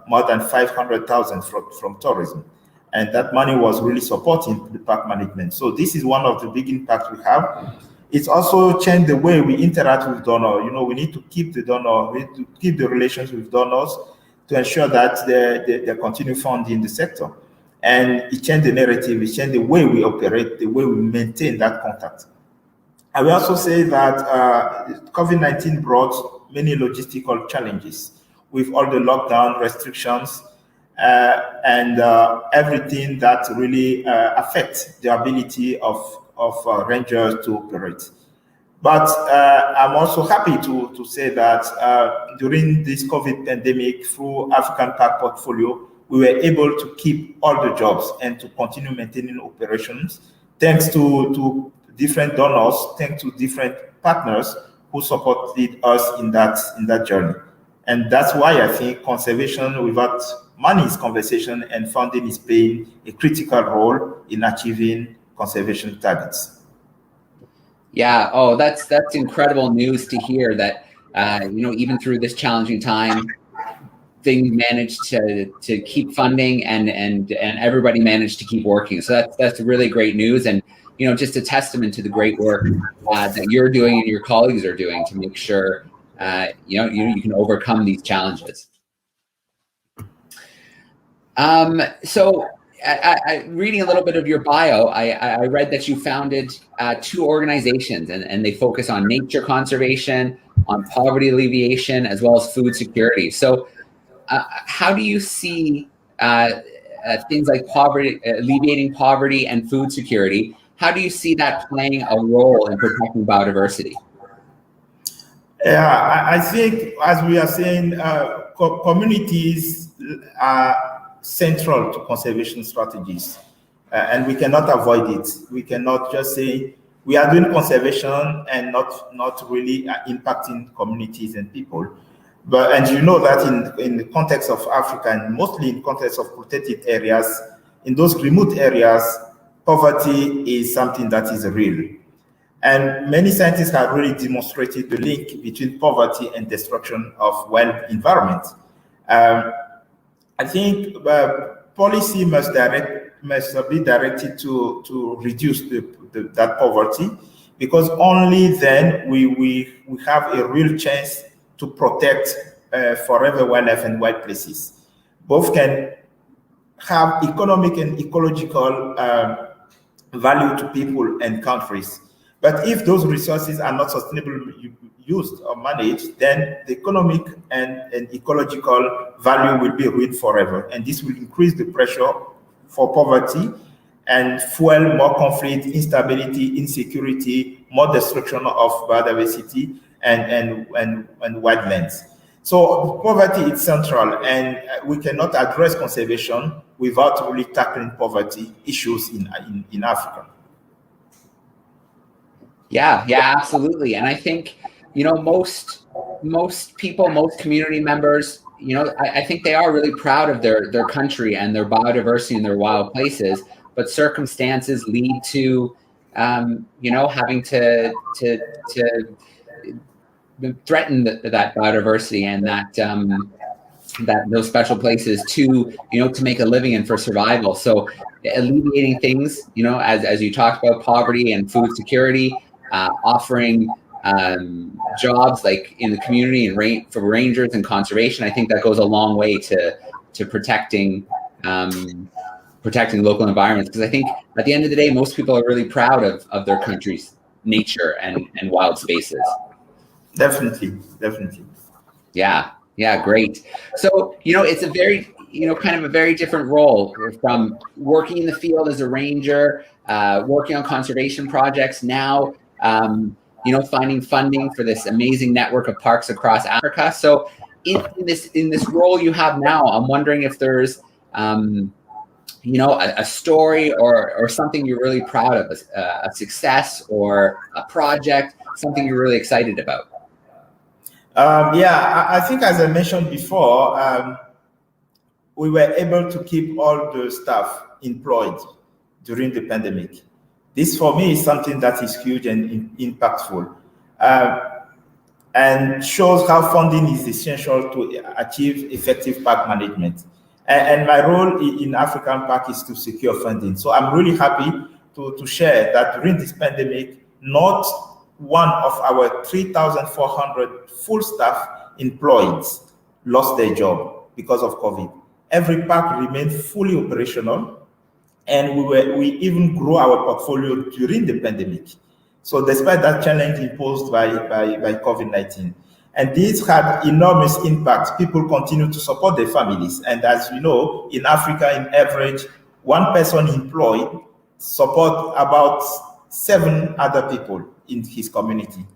more than 500,000 from tourism. And that money was really supporting the park management. So this is one of the big impacts we have. It's also changed the way we interact with donors. You know, we need to keep the donor, we need to keep the relations with donors to ensure that they continue funding the sector. And it changed the narrative, it changed the way we operate, the way we maintain that contact. I will also say that COVID-19 brought many logistical challenges with all the lockdown restrictions and everything that really affects the ability of rangers to operate. But I'm also happy to say that during this COVID pandemic, through African Park portfolio, we were able to keep all the jobs and to continue maintaining operations, thanks to different donors, thanks to different partners who supported us in that journey. And that's why I think conservation without money is conversation, and funding is playing a critical role in achieving conservation targets. Yeah. Oh, that's incredible news to hear that, even through this challenging time, things managed to keep funding and everybody managed to keep working. So that's really great news, and just a testament to the great work that you're doing and your colleagues are doing to make sure you can overcome these challenges. So reading a little bit of your bio, I read that you founded 2 organizations, and they focus on nature conservation, on poverty alleviation, as well as food security. So how do you see things like poverty, alleviating poverty and food security? How do you see that playing a role in protecting biodiversity? Yeah, I think, as we are saying, communities are central to conservation strategies, and we cannot avoid it. We cannot just say we are doing conservation and not really impacting communities and people. And you know that in the context of Africa, and mostly in context of protected areas, in those remote areas, poverty is something that is real. And many scientists have really demonstrated the link between poverty and destruction of wild environment. I think policy must be directed to reduce that poverty, because only then we have a real chance to protect forever wildlife and wild places. Both can have economic and ecological value to people and countries. But if those resources are not sustainably used or managed, then the economic and ecological value will be ruined forever. And this will increase the pressure for poverty and fuel more conflict, instability, insecurity, more destruction of biodiversity and wildlands. So poverty is central, and we cannot address conservation without really tackling poverty issues in Africa. Yeah, absolutely. And I think, most people, most community members, I think they are really proud of their country and their biodiversity and their wild places, but circumstances lead to, having to threaten that biodiversity and that those special places to make a living and for survival. So alleviating things, as you talked about, poverty and food security, offering jobs like in the community and for rangers and conservation, I think that goes a long way to protecting local environments, because I think at the end of the day, most people are really proud of their country's nature and wild spaces. Definitely. Yeah, great. So, it's a very, kind of a very different role from working in the field as a ranger, working on conservation projects, now, finding funding for this amazing network of parks across Africa. So in this role you have now, I'm wondering if there's, a story or something you're really proud of, a success or a project, something you're really excited about. I think, as I mentioned before, we were able to keep all the staff employed during the pandemic. This, for me, is something that is huge and impactful, and shows how funding is essential to achieve effective park management. And my role in African Park is to secure funding. So I'm really happy to share that during this pandemic, not one of our 3,400 full staff employed lost their job because of COVID. Every park remained fully operational, and we even grew our portfolio during the pandemic. So despite that challenge imposed by COVID-19, and this had enormous impact, people continue to support their families. And as you know, in Africa, in average, one person employed support about 7 other people in his community.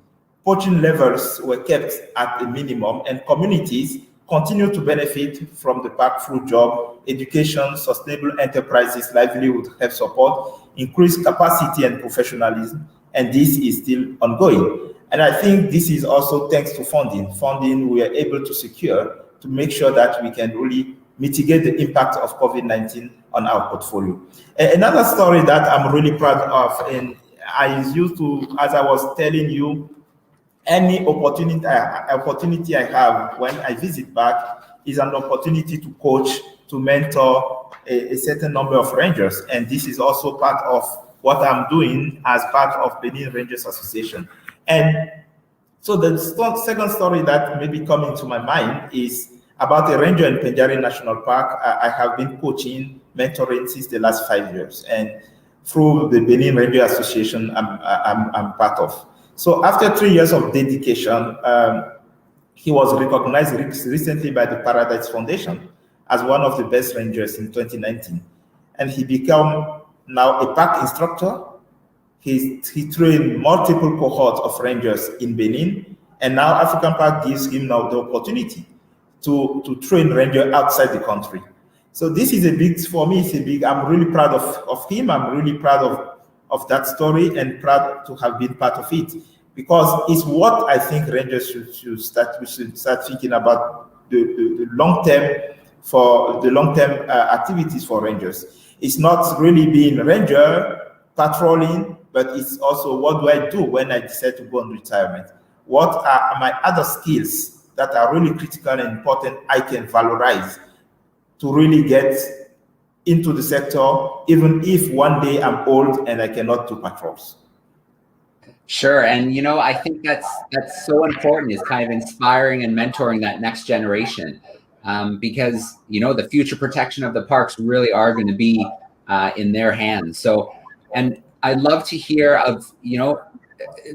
Poaching levels were kept at a minimum, and communities continue to benefit from the park through job, education, sustainable enterprises, livelihood, health support, increased capacity and professionalism, and this is still ongoing. And I think this is also thanks to funding. Funding we are able to secure to make sure that we can really mitigate the impact of COVID-19 on our portfolio. Another story that I'm really proud of, and I used to, as I was telling you, any opportunity I have when I visit back is an opportunity to coach, to mentor a certain number of rangers. And this is also part of what I'm doing as part of Benin Rangers Association. And so the second story that may be coming to my mind is about a ranger in Penjari National Park. I have been coaching, mentoring since the last 5 years. And through the Benin Ranger Association I'm part of. So after 3 years of dedication, he was recognized recently by the Paradise Foundation as one of the best rangers in 2019. And he became now a park instructor. He trained multiple cohorts of rangers in Benin, and now African Park gives him now the opportunity to train rangers outside the country. So this is a big, for me, it's a big, I'm really proud of him. I'm really proud of that story and proud to have been part of it, because it's what I think rangers should start thinking about the long term activities for rangers. It's not really being ranger patrolling, but it's also what do I do when I decide to go on retirement? What are my other skills that are really critical and important I can valorize to really get into the sector, even if one day I'm old and I cannot do patrols. Sure, and I think that's so important, is kind of inspiring and mentoring that next generation, because the future protection of the parks really are going to be in their hands. So, and I'd love to hear of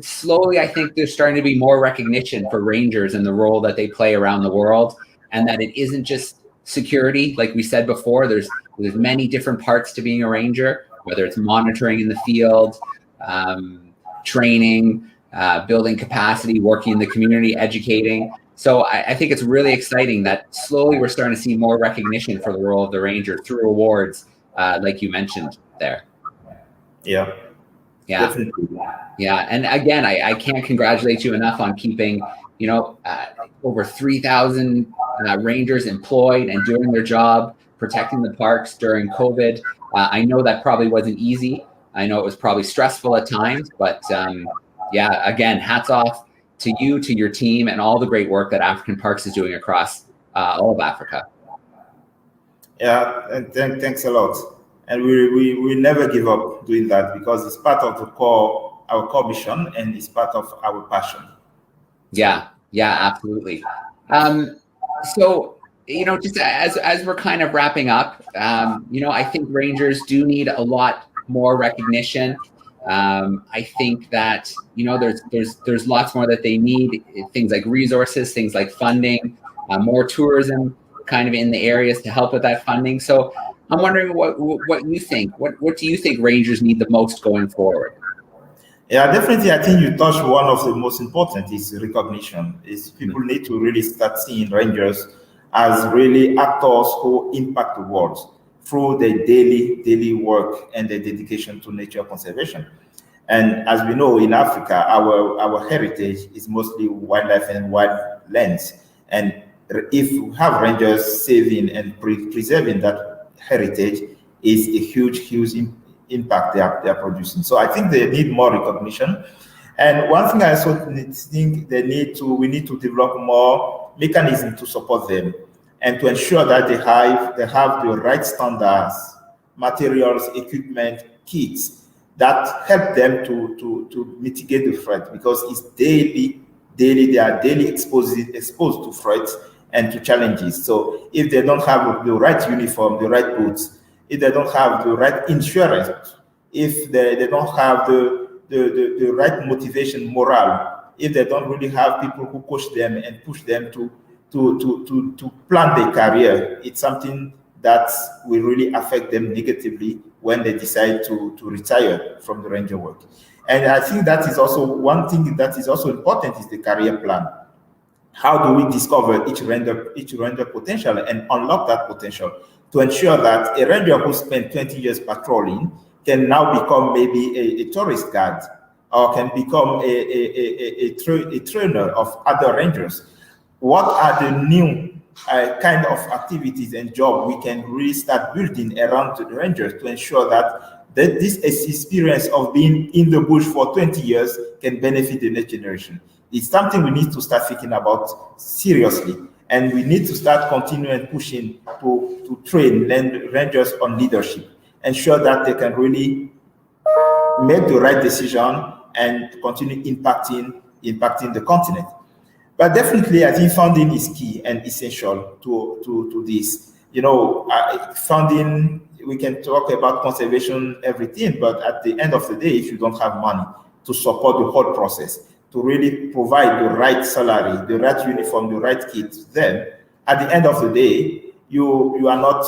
slowly, I think there's starting to be more recognition for rangers and the role that they play around the world, and that it isn't just security. Like we said before, there's many different parts to being a ranger, whether it's monitoring in the field, training, building capacity, working in the community, educating. So I think it's really exciting that slowly we're starting to see more recognition for the role of the ranger through awards, like you mentioned there. Yeah. Definitely. Yeah. And again, I can't congratulate you enough on keeping, over 3,000 rangers employed and doing their job, protecting the parks during COVID. I know that probably wasn't easy. I know it was probably stressful at times, but again, hats off to you, to your team, and all the great work that African Parks is doing across all of Africa. Yeah, and thanks a lot. And we never give up doing that, because it's part of our core mission, and it's part of our passion. Yeah, absolutely. So, just as we're kind of wrapping up, I think rangers do need a lot more recognition. I think that there's lots more that they need, things like resources, things like funding, more tourism kind of in the areas to help with that funding. So I'm wondering what you think. What do you think rangers need the most going forward? Yeah, definitely. I think you touched one of the most important is recognition. People need to really start seeing rangers as really actors who impact the world through their daily work and their dedication to nature conservation. And as we know, in Africa, our heritage is mostly wildlife and wildlands. And if we have rangers saving and preserving that heritage, is a huge impact they are producing. So I think they need more recognition. And one thing I also think we need to develop more mechanisms to support them, and to ensure that they have the right standards, materials, equipment, kits that help them to mitigate the threat, because it's they are daily exposed to threats and to challenges. So if they don't have the right uniform, the right boots, if they don't have the right insurance, if they don't have the right motivation, morale, if they don't really have people who coach them and push them to plan their career, it's something that will really affect them negatively when they decide to retire from the ranger work. And I think that is also one thing that is also important, is the career plan. How do we discover each ranger potential and unlock that potential to ensure that a ranger who spent 20 years patrolling can now become maybe a tourist guide or can become a trainer of other rangers. What are the new kind of activities and job we can really start building around the rangers to ensure that this experience of being in the bush for 20 years can benefit the next generation? It's something we need to start thinking about seriously, and we need to start continuing pushing to train rangers on leadership, ensure that they can really make the right decision and continue impacting the continent. But definitely, I think funding is key and essential to this. Funding, we can talk about conservation, everything, but at the end of the day, if you don't have money to support the whole process, to really provide the right salary, the right uniform, the right kit, then at the end of the day, you are not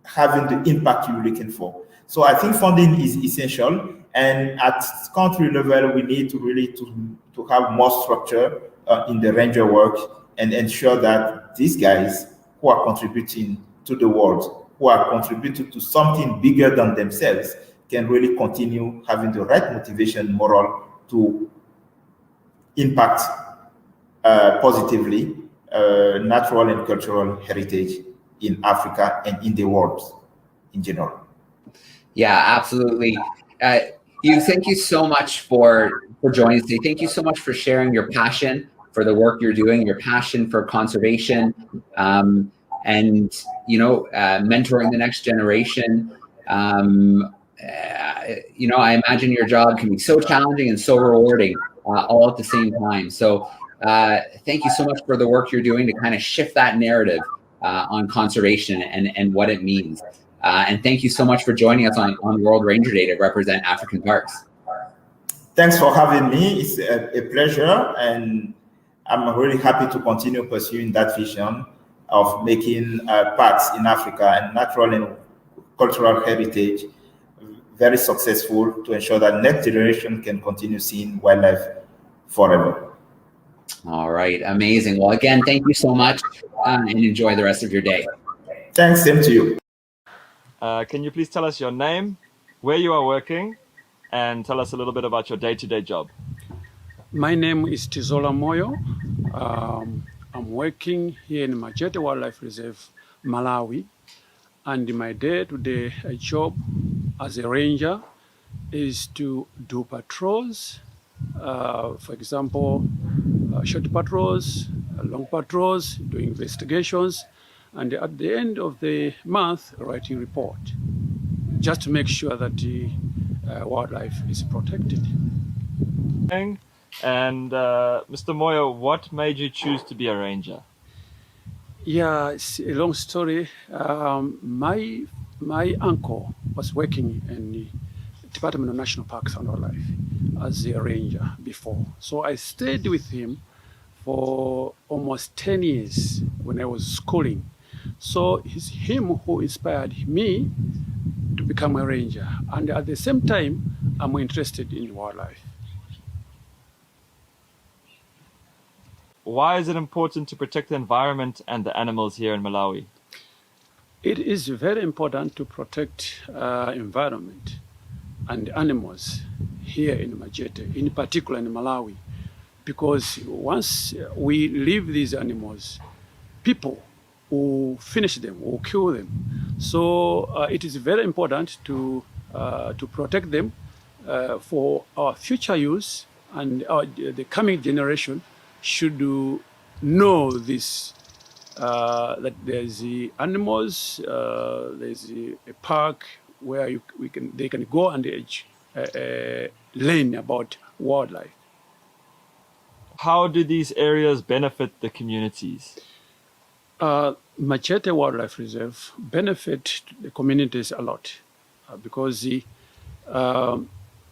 having the impact you're looking for. So I think funding is essential, and at country level, we need to really to have more structure in the ranger work and ensure that these guys who are contributing to the world, who are contributing to something bigger than themselves, can really continue having the right motivation, moral to impact positively natural and cultural heritage in Africa and in the world in general. Yeah, absolutely. Thank you so much for joining us today. Thank you so much for sharing your passion for the work you're doing, your passion for conservation, and mentoring the next generation. I imagine your job can be so challenging and so rewarding all at the same time. So thank you so much for the work you're doing to kind of shift that narrative on conservation and what it means. And thank you so much for joining us on World Ranger Day to represent African parks. Thanks for having me. It's a pleasure, and I'm really happy to continue pursuing that vision of making parks in Africa and natural and cultural heritage very successful, to ensure that next generation can continue seeing wildlife forever. All right, amazing. Well, again, thank you so much, and enjoy the rest of your day. Thanks, same to you. Can you please tell us your name, where you are working, and tell us a little bit about your day-to-day job? My name is Tizola Moyo. I'm working here in Majete Wildlife Reserve, Malawi, and my day-to-day job as a ranger is to do patrols, for example, short patrols, long patrols, doing investigations, and at the end of the month, writing report, just to make sure that the wildlife is protected. And Mr. Moyo, what made you choose to be a ranger? Yeah, it's a long story. My uncle was working in the Department of National Parks and Wildlife as a ranger before. So I stayed with him for almost 10 years when I was schooling. So it's him who inspired me to become a ranger. And at the same time, I'm interested in wildlife. Why is it important to protect the environment and the animals here in Malawi? It is very important to protect environment and animals here in Majete, in particular in Malawi, because once we leave these animals, people will finish them, will kill them. So it is very important to protect them for our future use, and the coming generation should know this, that there's the animals, there's a park where they can go and learn about wildlife. How do these areas benefit the communities? Majete Wildlife Reserve benefit the communities a lot because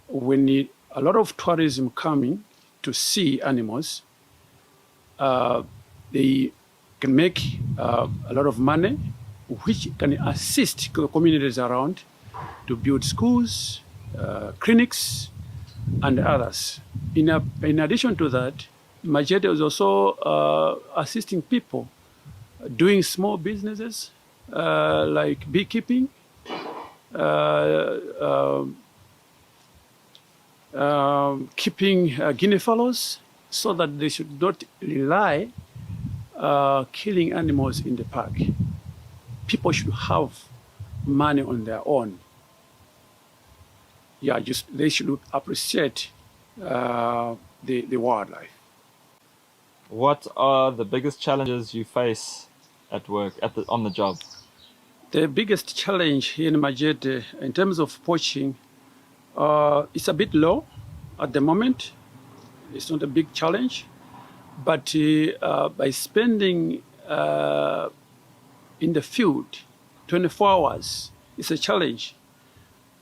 when a lot of tourism coming to see animals, they can make a lot of money, which can assist the communities around to build schools, clinics, and others. In addition to that, Majete is also assisting people doing small businesses like beekeeping, keeping guinea fowls so that they should not rely killing animals in the park. People should have money on their own. Yeah, they should appreciate the wildlife. What are the biggest challenges you face at work, on the job? The biggest challenge here in Majete in terms of poaching, it's a bit low at the moment. It's not a big challenge, but by spending in the field 24 hours, it's a challenge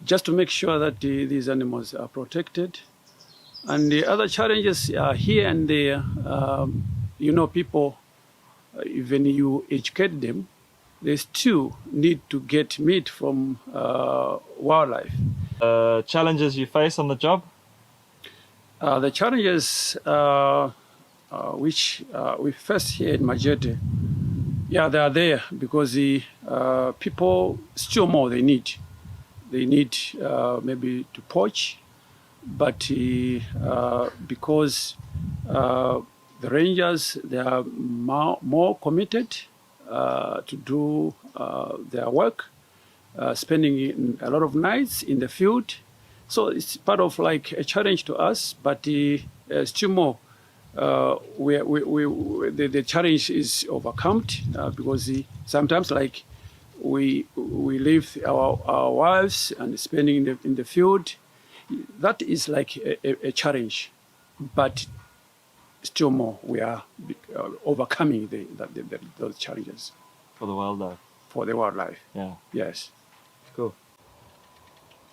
just to make sure that these animals are protected. And the other challenges are here and there. People, even you educate them, they still need to get meat from wildlife. Challenges you face on the job? The challenges which we face here in Majete, yeah, they are there because the people still more they need. They need maybe to poach, but because the rangers, they are more committed to do their work, spending a lot of nights in the field. So it's part of like a challenge to us, but still more. The challenge is overcome because sometimes like we leave our wives and spending in the field. That is like a challenge, but still more we are overcoming those challenges. For the wildlife. For the wildlife. Yeah. Yes. Cool.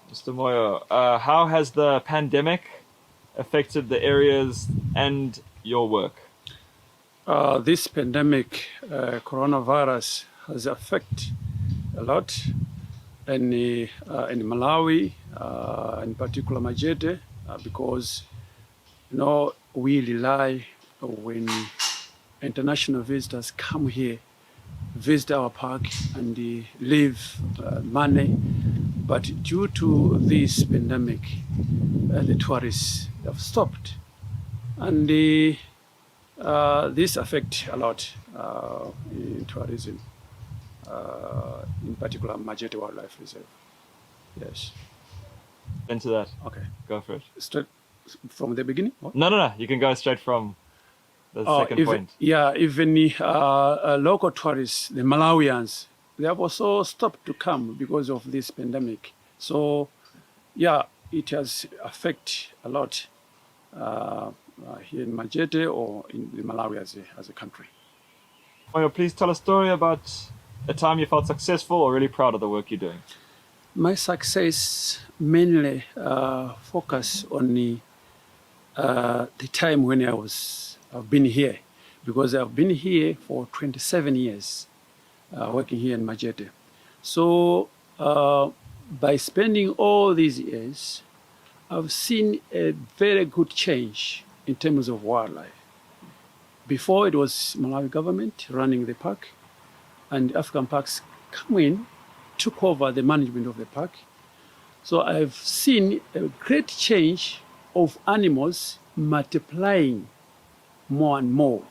Mr. Moyo, how has the pandemic affected the areas and your work? This pandemic, coronavirus, has affected a lot in Malawi, in particular Majete, because we rely when international visitors come here, visit our park and leave money. But due to this pandemic, the tourists have stopped. And this affects a lot in tourism, in particular Majete Wildlife Reserve. Yes. Into that. Okay. Go for it. Straight from the beginning? What? No. You can go straight from the second point. Yeah, even local tourists, the Malawians, they have also stopped to come because of this pandemic. So, yeah, it has affected a lot here in Majete or in Malawi as a country. Moyo, please tell a story about a time you felt successful or really proud of the work you're doing. My success mainly focus on the time when I've been here, because I've been here for 27 years, working here in Majete. So by spending all these years, I've seen a very good change in terms of wildlife. Before it was Malawi government running the park, and African Parks come in, took over the management of the park. So I've seen a great change of animals multiplying more and more.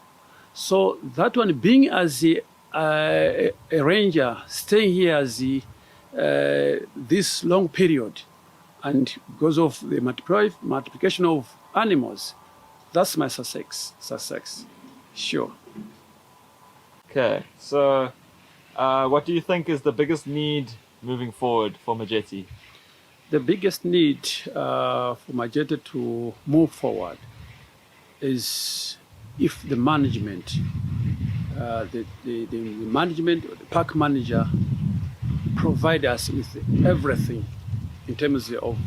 So that one, being as a ranger, staying here as this long period, and because of the multiplication of animals, that's my success. Sure. Okay, so what do you think is the biggest need moving forward for Majete? The biggest need for Majete to move forward is if the management, the management, the park manager, provide us with everything in terms of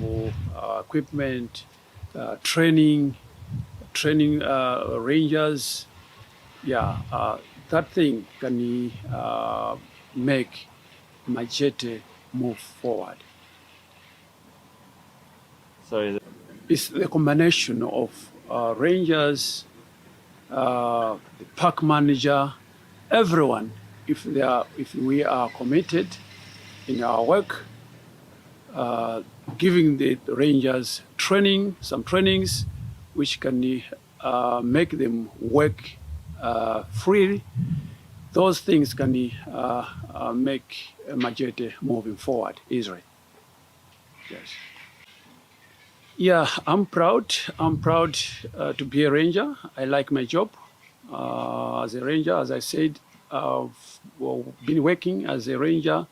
equipment, training rangers. Yeah, that thing can make Majete move forward. Sorry. It's the combination of rangers, the park manager, everyone. If we are committed in our work, giving the rangers some trainings, which can make them work freely. Those things can make Majete moving forward easily. Yes. Yeah, I'm proud. I'm proud to be a ranger. I like my job as a ranger. As I said, I've been working as a ranger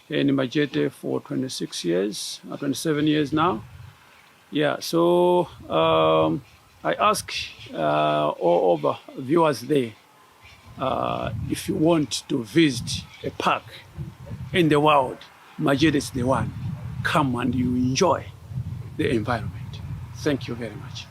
in Majete for 26 years, 27 years now. Yeah, so I ask all of the viewers there, if you want to visit a park in the world, Majete is the one. Come and you enjoy the environment. Thank you very much.